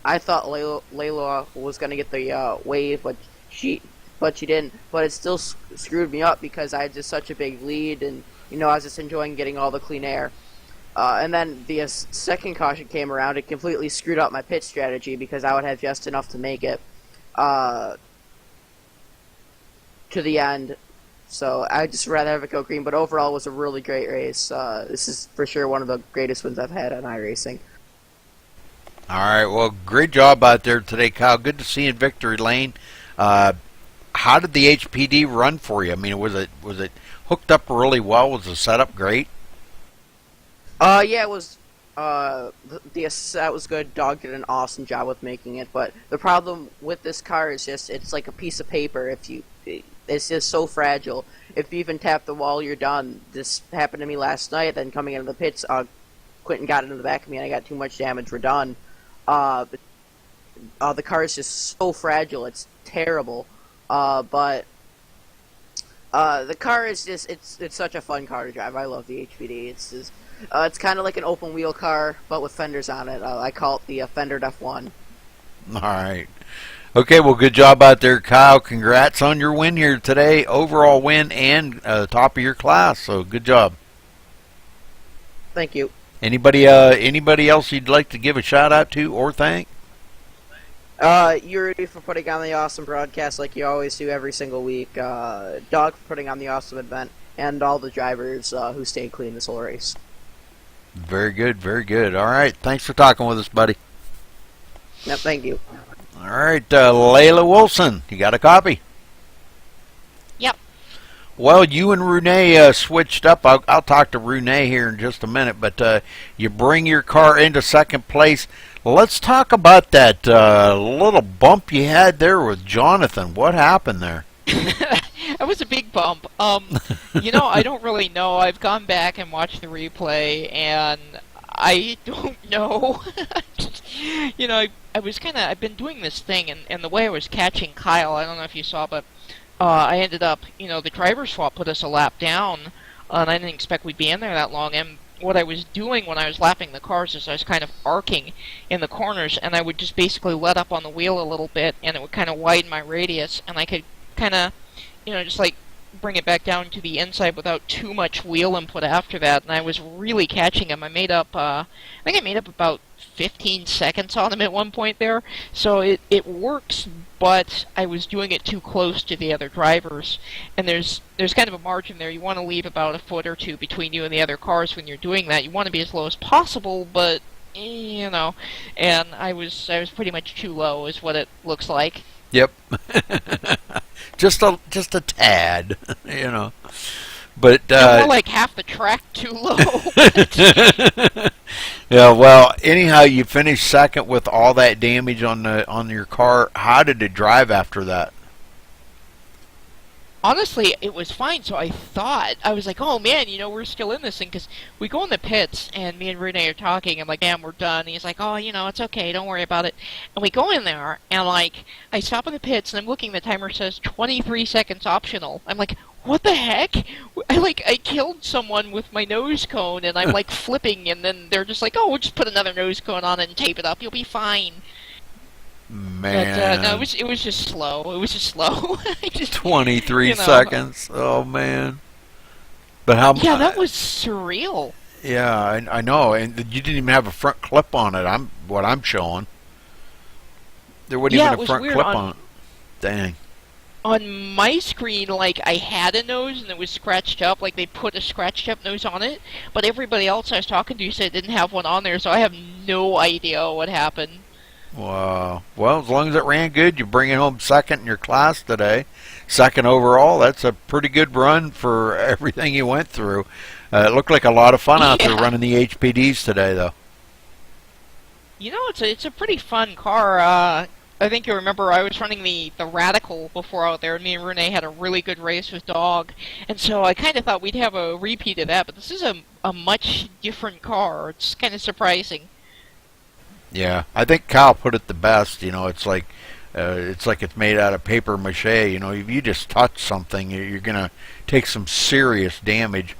I thought Layla was going to get the wave, but she didn't, but it still screwed me up because I had just such a big lead, and I was just enjoying getting all the clean air. And then the second caution came around. It completely screwed up my pit strategy because I would have just enough to make it to the end. So I'd just rather have it go green. But overall, it was a really great race. This is for sure one of the greatest wins I've had on iRacing. All right, well, great job out there today, Kyle. Good to see you in victory lane. How did the HPD run for you? I mean, was it hooked up really well? Was the setup great? Yeah, it was. The set was good. Dog did an awesome job with making it. But the problem with this car is just it's like a piece of paper. It's just so fragile. If you even tap the wall, you're done. This happened to me last night. Then coming into the pits, Quentin got into the back of me, and I got too much damage. We're done. But the car is just so fragile. It's terrible. But the car is just it's such a fun car to drive. I love the HPD. It's kind of like an open wheel car, but with fenders on it. I call it the fendered F1. All right. Okay, well, good job out there, Kyle. Congrats on your win here today. Overall win and top of your class, so good job. Thank you. Anybody else you'd like to give a shout out to or thank? Yuri for putting on the awesome broadcast like you always do every single week. Dog for putting on the awesome event, and all the drivers who stayed clean this whole race. Very good, very good. All right, thanks for talking with us, buddy. Yep, thank you. All right, Layla Wilson, you got a copy? Yep. Well, you and Rune switched up. I'll talk to Rune here in just a minute, but you bring your car into second place. Let's talk about that little bump you had there with Jonathan. What happened there? It was a big bump. I don't really know. I've gone back and watched the replay, and I don't know. I've been doing this thing, and the way I was catching Kyle, I don't know if you saw, but I ended up, the driver swap put us a lap down, and I didn't expect we'd be in there that long, and what I was doing when I was lapping the cars is I was kind of arcing in the corners, and I would just basically let up on the wheel a little bit, and it would kind of widen my radius, and I could kind of, just like bring it back down to the inside without too much wheel input after that, and I was really catching him. I made up, I think I made up about 15 seconds on him at one point there, so it works, but I was doing it too close to the other drivers, and there's kind of a margin there. You want to leave about a foot or two between you and the other cars when you're doing that. You want to be as low as possible, but, and I was pretty much too low is what it looks like. Yep. just a tad, But More like half the track too low. yeah, well, anyhow, you finished second with all that damage on your car. How did it drive after that? Honestly, it was fine. So I was like, oh man, we're still in this thing, because we go in the pits and me and Renee are talking. I'm like, damn, we're done. And he's like, oh, it's okay, don't worry about it. And we go in there and like I stop in the pits and I'm looking. The timer says 23 seconds optional. I'm like, what the heck? I killed someone with my nose cone and I'm like flipping, and then they're just like, oh, we'll just put another nose cone on it and tape it up. You'll be fine. Man, But no, it was just slow. It was just slow. 23 seconds. Oh man. But how? Yeah, that was surreal. Yeah, I know, and you didn't even have a front clip on it. What I'm showing. There wasn't even a front clip on it. Dang. On my screen, like, I had a nose and it was scratched up, like they put a scratched up nose on it, but everybody else I was talking to said it didn't have one on there, so I have no idea what happened. Wow. Well, as long as it ran good, you bring it home second in your class today. Second overall. That's a pretty good run for everything you went through. It looked like a lot of fun out there running the HPDs today, though. It's a pretty fun car. I think you remember I was running the Radical before out there, and me and Renee had a really good race with Dog. And so I kind of thought we'd have a repeat of that, but this is a much different car. It's kind of surprising. Yeah, I think Kyle put it the best. It's like it's made out of paper mache. If you just touch something, you're gonna take some serious damage.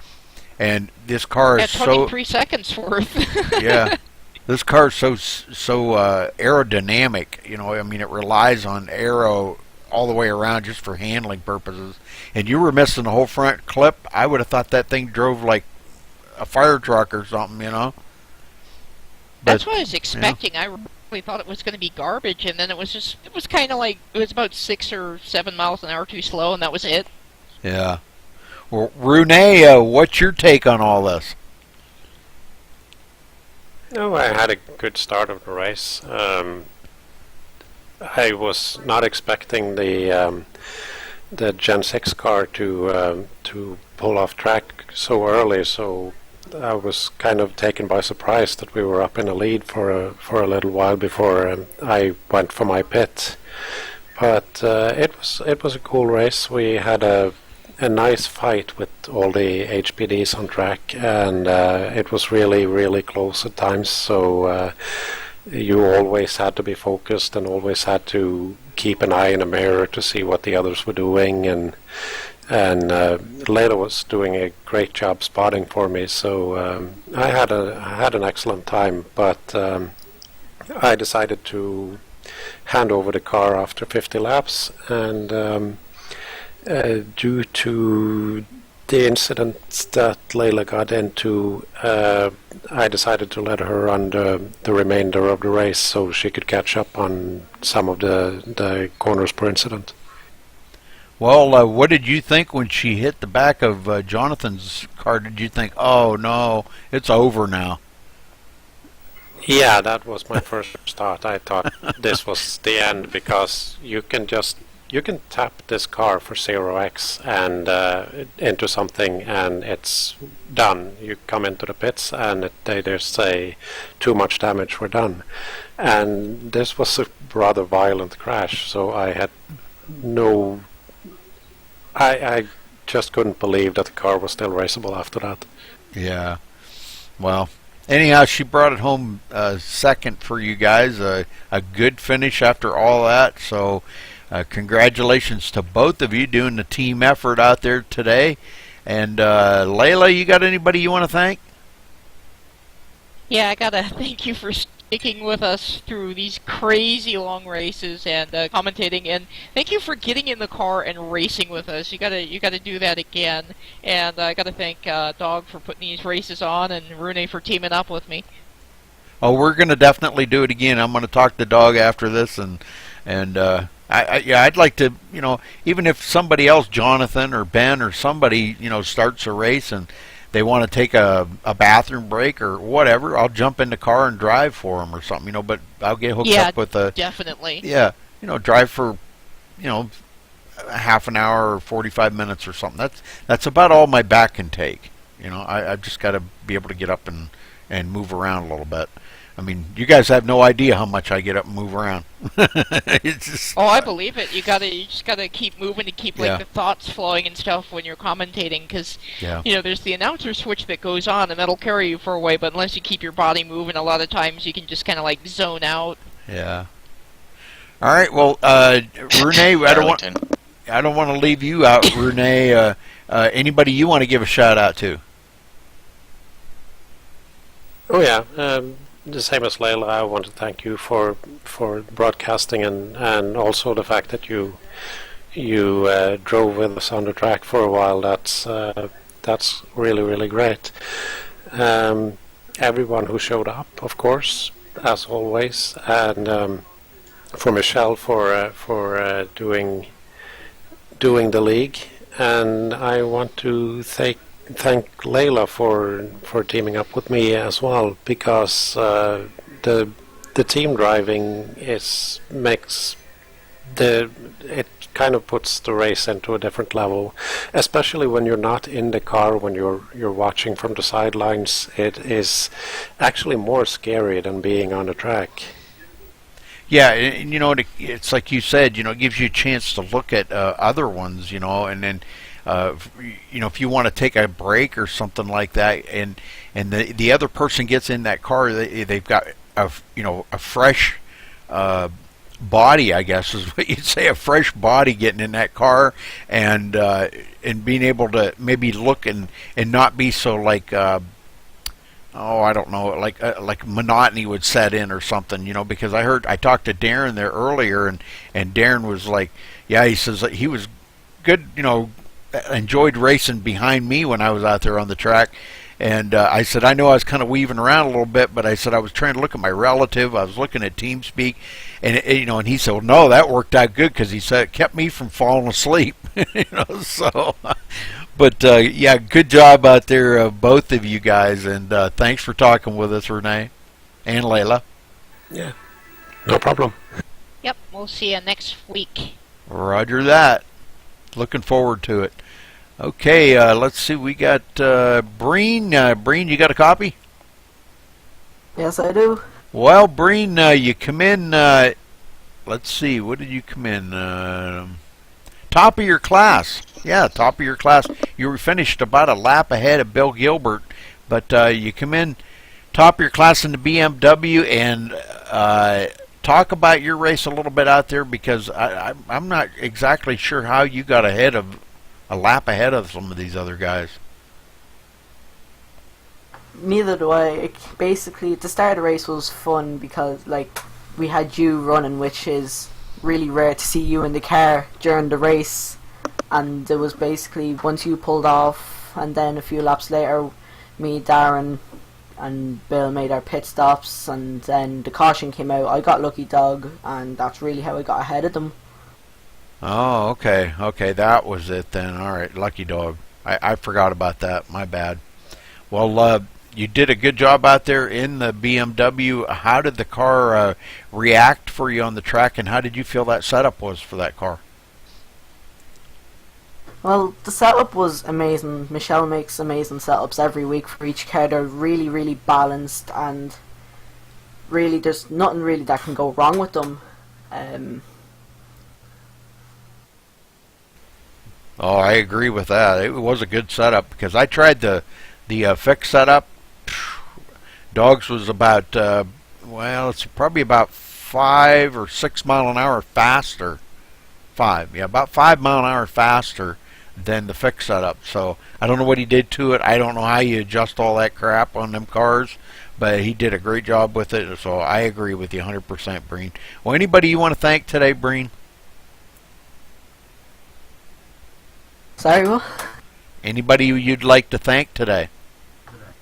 And this car is 23 seconds worth. Yeah, this car is so aerodynamic. It relies on aero all the way around just for handling purposes. And you were missing the whole front clip. I would have thought that thing drove like a fire truck or something. That's what I was expecting. I really thought it was going to be garbage, and then it was kind of like, it was about 6 or 7 miles an hour too slow, and that was it. Yeah. Well, Renee, what's your take on all this? No, I had a good start of the race. I was not expecting the Gen 6 car to pull off track so early, so I was kind of taken by surprise that we were up in the lead for a little while before I went for my pit. But it was a cool race. We had a nice fight with all the HPDs on track, and it was really, really close at times. So you always had to be focused and always had to keep an eye in the mirror to see what the others were doing, and Layla was doing a great job spotting for me, so I had an excellent time. But I decided to hand over the car after 50 laps, and due to the incident that Layla got into, I decided to let her run the remainder of the race so she could catch up on some of the corners per incident. Well, what did you think when she hit the back of Jonathan's car? Did you think, oh no, it's over now? Yeah, that was my first thought. I thought this was the end, because you can tap this car for 0x and into something, and it's done. You come into the pits and they just say too much damage, we're done. And this was a rather violent crash, so I had I just couldn't believe that the car was still raceable after that. Yeah. Well, anyhow, she brought it home second for you guys. A good finish after all that. So congratulations to both of you doing the team effort out there today. And Layla, you got anybody you want to thank? Yeah, I gotta thank you for sticking with us through these crazy long races and commentating, and thank you for getting in the car and racing with us. You gotta do that again. And I gotta thank Dog for putting these races on, and Rune for teaming up with me. Oh, we're gonna definitely do it again. I'm gonna talk to Dog after this, and I'd like to, even if somebody else, Jonathan or Ben or somebody, starts a race and they want to take a bathroom break or whatever, I'll jump in the car and drive for them or something, but I'll get hooked up with definitely. drive for, a half an hour or 45 minutes or something. That's about all my back can take. You know, I've just got to be able to get up and move around a little bit. I mean, you guys have no idea how much I get up and move around. It's just, Oh, I believe it. You just gotta keep moving to keep like Yeah. the thoughts flowing and stuff when you're commentating, because yeah. you know there's the announcer switch that goes on and that'll carry you for a way. But unless you keep your body moving, a lot of times you can just kind of like zone out. Yeah. All right. Well, Renee, Darlington. I don't want to leave you out, Renee. Anybody you want to give a shout out to? Oh yeah, the same as Layla. I want to thank you for broadcasting and also the fact that you drove with us on the track for a while. That's really great. Everyone who showed up, of course, as always, and for Michelle for doing the league, and I want to thank Layla for teaming up with me as well, because the team driving it kind of puts the race into a different level, especially when you're not in the car, when you're watching from the sidelines. It is actually more scary than being on the track. Yeah, and you know, it's like you said, you know, it gives you a chance to look at other ones, you know, and then, you know, if you want to take a break or something like that, and the other person gets in that car, they've got a fresh body, I guess is what you'd say, a fresh body getting in that car, and being able to maybe look and not be so like. I don't know, like monotony would set in or something, you know, because I talked to Darren there earlier, and Darren was like, yeah, he says that he was good, you know, enjoyed racing behind me when I was out there on the track, and I said, I know I was kind of weaving around a little bit, but I said I was trying to look at my relative, I was looking at TeamSpeak, and you know, and he said, well, no, that worked out good, because he said it kept me from falling asleep, you know, so. But yeah, good job out there, both of you guys, and thanks for talking with us, Renee and Layla. Yeah, no problem. Yep, we'll see you next week. Roger that. Looking forward to it. Okay, let's see. We got Breen. Breen, you got a copy? Yes, I do. Well, Breen, you come in. Let's see. What did you come in? Top of your class. Yeah, top of your class. You were finished about a lap ahead of Bill Gilbert, but you come in top of your class in the BMW, and talk about your race a little bit out there, because I'm not exactly sure how you got a lap ahead of some of these other guys. Neither do I. Basically, the start of the race was fun because, like, we had you running, which is really rare to see you in the car during the race. And it was basically once you pulled off, and then a few laps later, me, Darren, and Bill made our pit stops, and then the caution came out. I got lucky dog, and that's really how I got ahead of them. Oh, okay. Okay, that was it then. All right, lucky dog. I forgot about that. My bad. Well, you did a good job out there in the BMW. How did the car react for you on the track, and how did you feel that setup was for that car? Well, the setup was amazing. Michelle makes amazing setups every week for each car. They're really balanced, and really there's nothing really that can go wrong with them. Oh, I agree with that. It was a good setup, because I tried the fixed setup. Dogs was about well, it's probably about 5 or 6 mile an hour faster. About 5 mile an hour faster than the fixed setup. So I don't know what he did to it. I don't know how you adjust all that crap on them cars, but he did a great job with it. So I agree with you 100%, Breen. Well, anybody you want to thank today, Breen? Sorry, what? Anybody you'd like to thank today?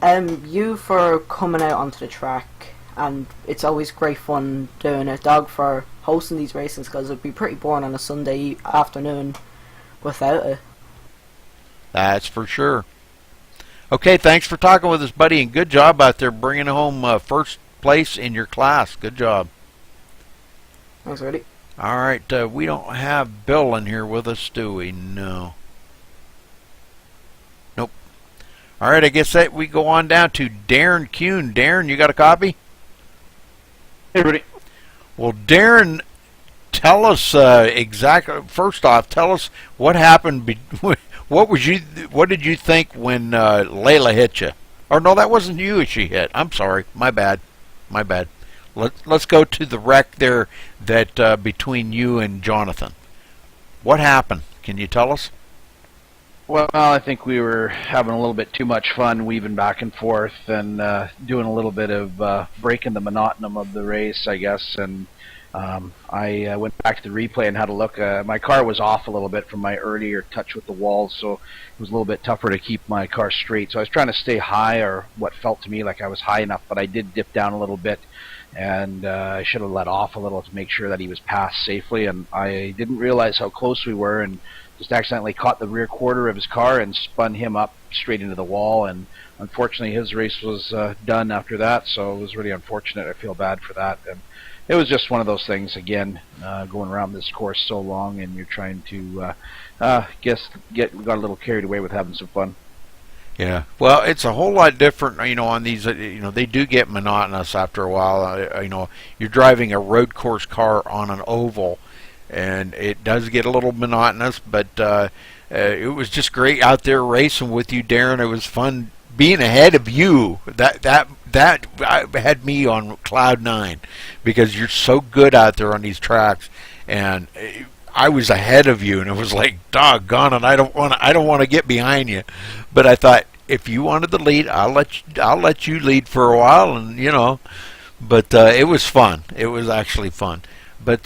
You for coming out onto the track, and it's always great fun doing it. Dog for hosting these races, because it'd be pretty boring on a Sunday afternoon without it. That's for sure. Okay, thanks for talking with us, buddy, and good job out there bringing home first place in your class. Good job. Thanks, Reddy. All right, we don't have Bill in here with us, do we? No. Nope. All right, I guess that we go on down to Darren Kuhn. Darren, you got a copy? Hey, Rudy. Well, Darren, tell us exactly. First off, tell us what happened. What did you think when Layla hit you? Or no, that wasn't you she hit. I'm sorry. My bad. Let's go to the wreck there that between you and Jonathan. What happened? Can you tell us? Well, I think we were having a little bit too much fun weaving back and forth and doing a little bit of breaking the monotony of the race, I guess. And I went back to the replay and had a look. My car was off a little bit from my earlier touch with the walls, so it was a little bit tougher to keep my car straight. So I was trying to stay high, or what felt to me like I was high enough, but I did dip down a little bit. And I should have let off a little to make sure that he was passed safely. And I didn't realize how close we were, and just accidentally caught the rear quarter of his car and spun him up straight into the wall. And unfortunately, his race was done after that, so it was really unfortunate. I feel bad for that. And it was just one of those things, again, going around this course so long, and you're trying to, got a little carried away with having some fun. Yeah, well, it's a whole lot different, on these, they do get monotonous after a while. You're driving a road course car on an oval, and it does get a little monotonous, but it was just great out there racing with you, Darren. It was fun being ahead of you. That had me on cloud 9, because you're so good out there on these tracks, and I was ahead of you, and it was like, doggone it, I don't want to get behind you. But I thought, if you wanted the lead, I'll let you lead for a while, and But it was fun. It was actually fun. But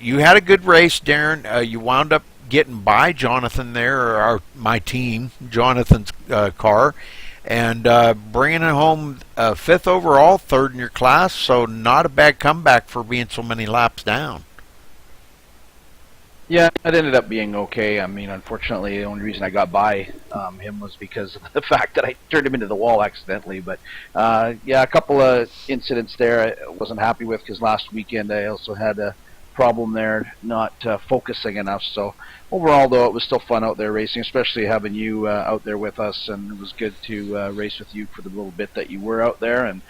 you had a good race, Darren. You wound up getting by Jonathan there, or my team, Jonathan's car, and bringing it home 5th overall, 3rd in your class. So not a bad comeback for being so many laps down. Yeah, it ended up being okay. I mean, unfortunately, the only reason I got by him was because of the fact that I turned him into the wall accidentally. But, yeah, a couple of incidents there I wasn't happy with, because last weekend I also had a problem there not focusing enough. So overall, though, it was still fun out there racing, especially having you out there with us, and it was good to race with you for the little bit that you were out there, and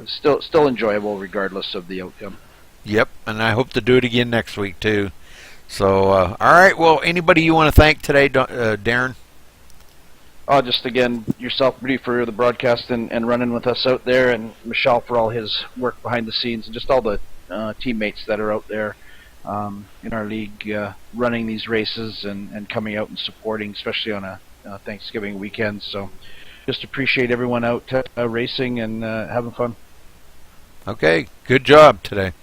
still enjoyable regardless of the outcome. Yep, and I hope to do it again next week, too. So, all right. Well, anybody you want to thank today, Darren? Just again, yourself, Rudy, for the broadcast and running with us out there, and Michelle for all his work behind the scenes, and just all the teammates that are out there in our league running these races and coming out and supporting, especially on a Thanksgiving weekend. So just appreciate everyone out racing and having fun. Okay, good job today.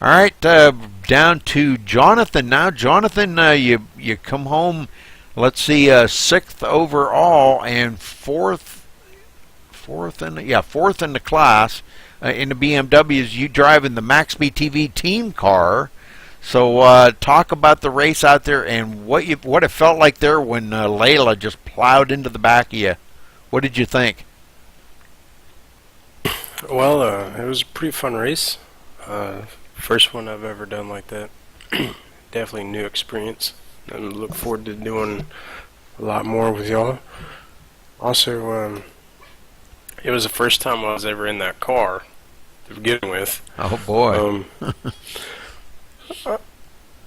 All right, down to Jonathan now. Jonathan, you come home, let's see, 6th overall and fourth in the class in the BMWs. You driving the MaxSpeedTV team car. So talk about the race out there and what it felt like there when Layla just plowed into the back of you. What did you think? Well, it was a pretty fun race. First one I've ever done like that. Definitely new experience, and look forward to doing a lot more with y'all. Also, it was the first time I was ever in that car to begin with. Oh boy.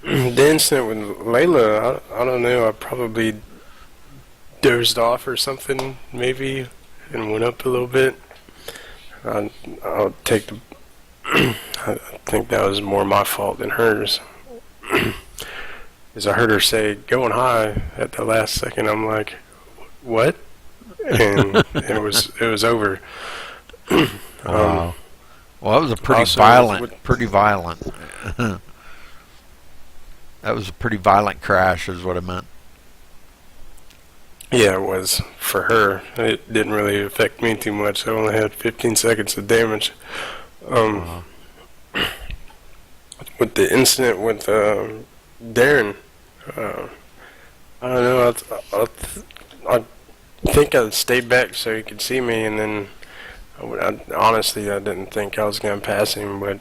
The incident with Layla, I don't know, I probably dozed off or something, maybe, and went up a little bit. I'll take the I think that was more my fault than hers. As I heard her say "going high" at the last second, I'm like, "What?" And it was over. Wow. Well, that was a pretty violent. That was a pretty violent crash, is what I meant. Yeah, it was for her. It didn't really affect me too much. I only had 15 seconds of damage. With the incident with Darren, I don't know. I think I stayed back so he could see me, and then honestly, I didn't think I was going to pass him. But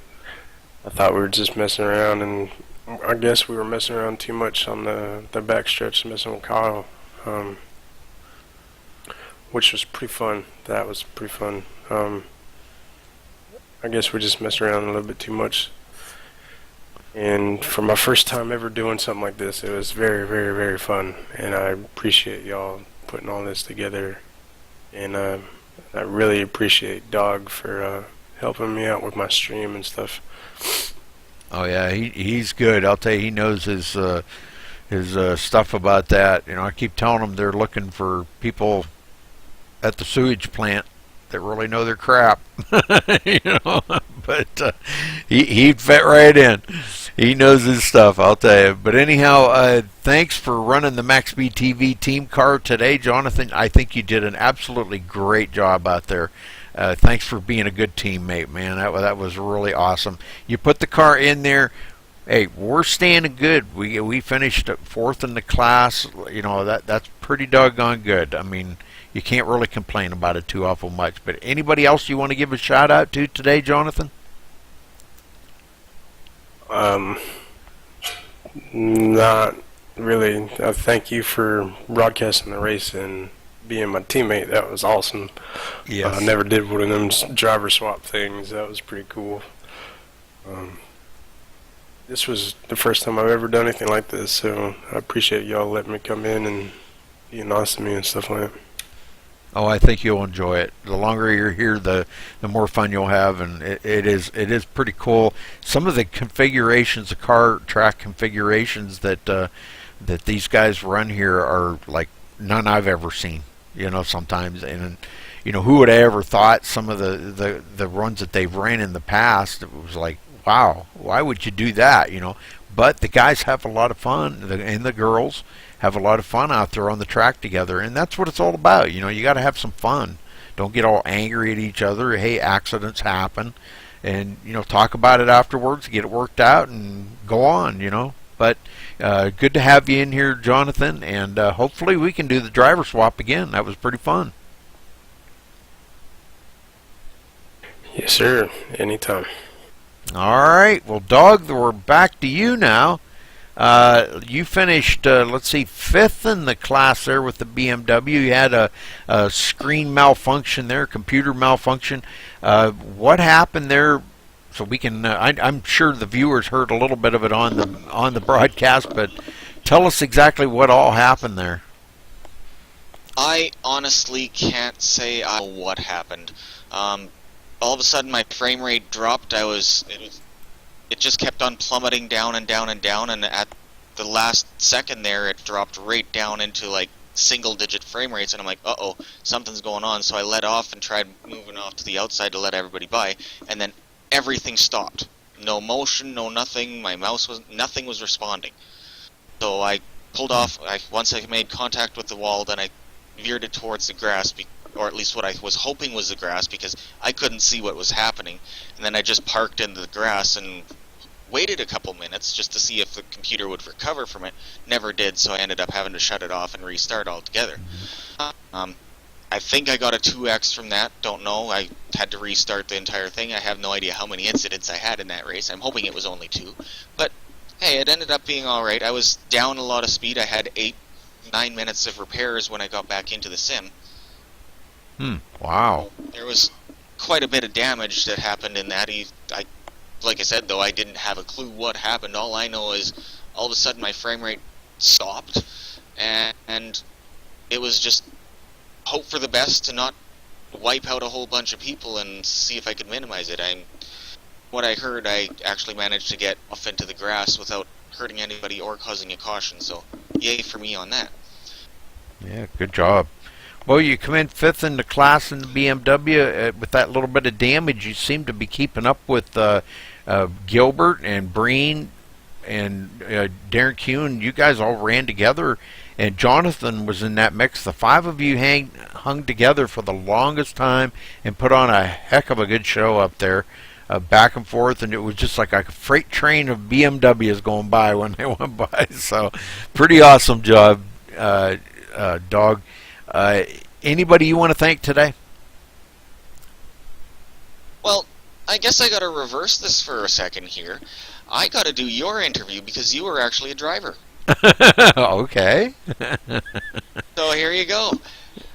I thought we were just messing around, and I guess we were messing around too much on the backstretch, messing with Kyle, which was pretty fun. That was pretty fun. I guess we just messed around a little bit too much. And for my first time ever doing something like this, it was very, very, very fun. And I appreciate y'all putting all this together. And I really appreciate Dog for helping me out with my stream and stuff. Oh yeah, he's good. I'll tell you, he knows his stuff about that. You know, I keep telling him they're looking for people at the sewage plant that really know their crap. You know, but he'd fit right in. He knows his stuff, I'll tell you. But anyhow, thanks for running the MaxSpeedTV team car today, Jonathan. I think you did an absolutely great job out there. Thanks for being a good teammate, man. That was really awesome. You put the car in there. Hey, we're standing good. We finished fourth in the class. You know, that's pretty doggone good. I mean, you can't really complain about it too awful much. But anybody else you want to give a shout out to today, Jonathan? Not really. Thank you for broadcasting the race and being my teammate. That was awesome. Yes. I never did one of them driver swap things. That was pretty cool. This was the first time I've ever done anything like this, so I appreciate y'all letting me come in and being nice to me and stuff like that. Oh, I think you'll enjoy it. The longer you're here, the more fun you'll have, and it is pretty cool. Some of the configurations, the car track configurations that these guys run here are like none I've ever seen. You know, sometimes, and you know, who would have ever thought some of the runs that they've ran in the past? It was like, wow, why would you do that? You know, but the guys have a lot of fun, and the girls have a lot of fun out there on the track together, and that's what it's all about. You know, you got to have some fun. Don't get all angry at each other. Hey, accidents happen, and you know, talk about it afterwards, get it worked out, and go on. You know, but good to have you in here, Jonathan, and hopefully we can do the driver swap again. That was pretty fun. Yes, sir. Anytime. All right. Well, Doug, we're back to you now. You finished, let's see, 5th in the class there with the BMW. You had a screen malfunction there, computer malfunction. What happened there? So we can. I'm sure the viewers heard a little bit of it on the broadcast, but tell us exactly what all happened there. I honestly can't say I know what happened. All of a sudden, my frame rate dropped. It just kept on plummeting down and down and down, and at the last second there, it dropped right down into like single-digit frame rates, and I'm like, uh-oh, something's going on. So I let off and tried moving off to the outside to let everybody by, and then everything stopped. No motion, no nothing. My mouse nothing was responding. So I pulled off. Once I made contact with the wall, then I veered it towards the grass, or at least what I was hoping was the grass, because I couldn't see what was happening. And then I just parked into the grass and waited a couple minutes just to see if the computer would recover from it. Never did, so I ended up having to shut it off and restart altogether. I think I got a 2x from that. Don't know. I had to restart the entire thing. I have no idea how many incidents I had in that race. I'm hoping it was only 2. But hey, it ended up being alright. I was down a lot of speed. I had 9 minutes of repairs when I got back into the sim. Wow. There was quite a bit of damage that happened in that. Like I said, though, I didn't have a clue what happened. All I know is all of a sudden my frame rate stopped, and it was just hope for the best to not wipe out a whole bunch of people and see if I could minimize it. What I heard, I actually managed to get off into the grass without hurting anybody or causing a caution, so yay for me on that. Yeah, good job. Well, you come in 5th in the class in the BMW. With that little bit of damage, you seem to be keeping up with Gilbert and Breen and Darren Kuhn. You guys all ran together, and Jonathan was in that mix. The 5 of you hung together for the longest time and put on a heck of a good show up there, back and forth, and it was just like a freight train of BMWs going by when they went by. So, pretty awesome job, Dog. Anybody you want to thank today? Well, I guess I gotta reverse this for a second here. I gotta do your interview because you were actually a driver. Okay. So here you go.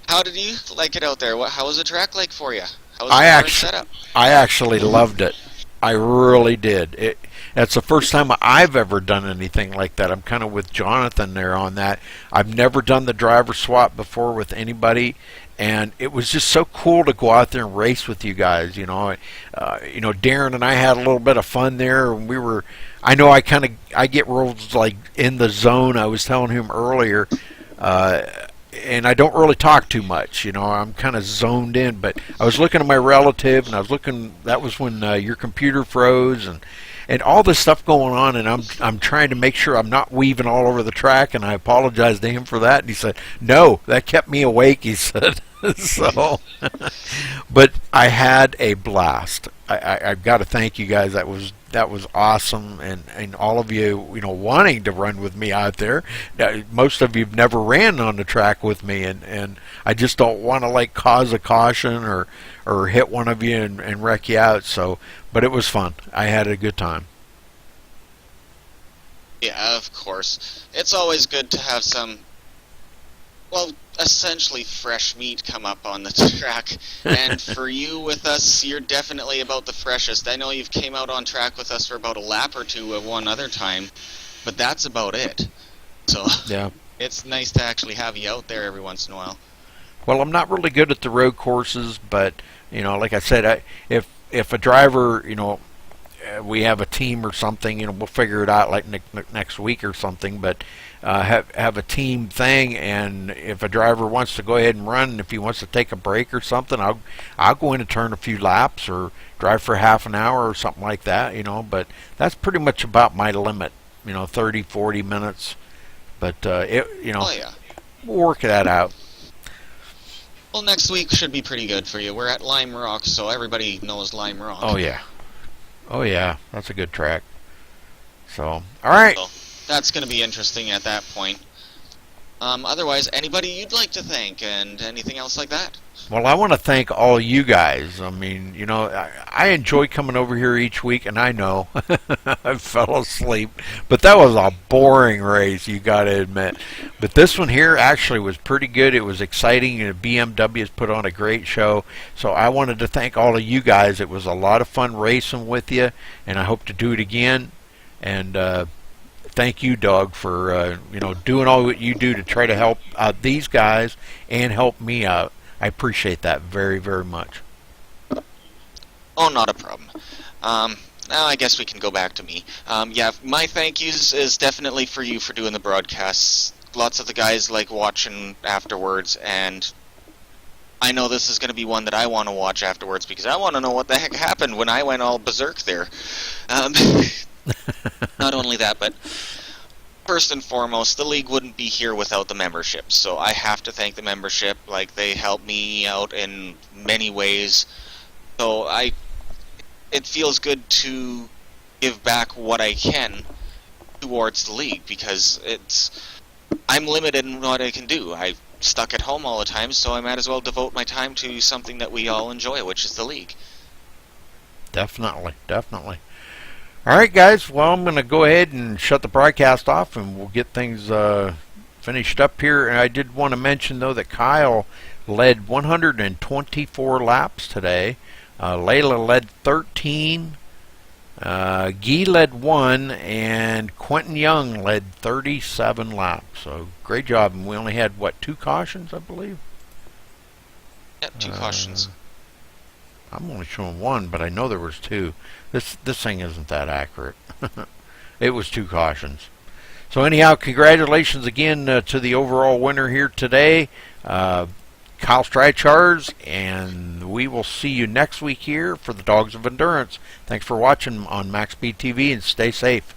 How did you like it out there? How was the track like for you? How was I the actually, setup? I actually loved it. I really did. That's the first time I've ever done anything like that. I'm kind of with Jonathan there on that. I've never done the driver swap before with anybody, and it was just so cool to go out there and race with you guys. Darren and I had a little bit of fun there, and we were. I know I get real like in the zone. I was telling him earlier. And I don't really talk too much, I'm kind of zoned in, but I was looking at my relative, and I was looking, that was when your computer froze, and all this stuff going on, and I'm trying to make sure I'm not weaving all over the track, and I apologized to him for that, and he said, no, that kept me awake, he said. So, but I had a blast. I've got to thank you guys. That was awesome, and all of you, wanting to run with me out there. Most of you've never ran on the track with me, and I just don't want to cause a caution or hit one of you and wreck you out. So, but it was fun. I had a good time. Yeah, of course. It's always good to have some, essentially fresh meat come up on the track. And for you with us, you're definitely about the freshest. I know you've came out on track with us for about a lap or two at one other time, but that's about it. So yeah, it's nice to actually have you out there every once in a while. Well, I'm not really good at the road courses, but like I said, if a driver, we have a team or something, we'll figure it out next week or something, but have a team thing, and if a driver wants to go ahead and run, if he wants to take a break or something, I'll go in and turn a few laps or drive for half an hour or something like that, but that's pretty much about my limit, 30, 40 minutes, but Oh, yeah. We'll work that out. Well, next week should be pretty good for you. We're at Lime Rock, so everybody knows Lime Rock. Oh yeah, that's a good track. So, all right. So that's going to be interesting at that point. Otherwise, anybody you'd like to thank and anything else like that? Well, I want to thank all you guys. I mean, I enjoy coming over here each week, and I know I fell asleep, but that was a boring race, you got to admit. But this one here actually was pretty good. It was exciting, and BMW has put on a great show. So I wanted to thank all of you guys. It was a lot of fun racing with you, and I hope to do it again. And thank you, Doug, for doing all what you do to try to help out these guys and help me out. I appreciate that very, very much. Oh, not a problem. Now I guess we can go back to me. Yeah, my thank yous is definitely for you for doing the broadcasts. Lots of the guys like watching afterwards, and I know this is going to be one that I want to watch afterwards because I want to know what the heck happened when I went all berserk there. Not only that, but first and foremost, the league wouldn't be here without the membership, so I have to thank the membership. They help me out in many ways, so it feels good to give back what I can towards the league, because I'm limited in what I can do. I'm stuck at home all the time, so I might as well devote my time to something that we all enjoy, which is the league. Definitely. All right, guys. Well, I'm going to go ahead and shut the broadcast off, and we'll get things finished up here. And I did want to mention, though, that Kyle led 124 laps today. Layla led 13. Guy led 1, and Quentin Young led 37 laps. So great job. And we only had, 2 cautions, I believe? Yep, 2 cautions. I'm only showing 1, but I know there was 2. This thing isn't that accurate. It was 2 cautions. So anyhow, congratulations again to the overall winner here today, Kyle Streichars, and we will see you next week here for the Dogs of Endurance. Thanks for watching on MaxSpeedTV, and stay safe.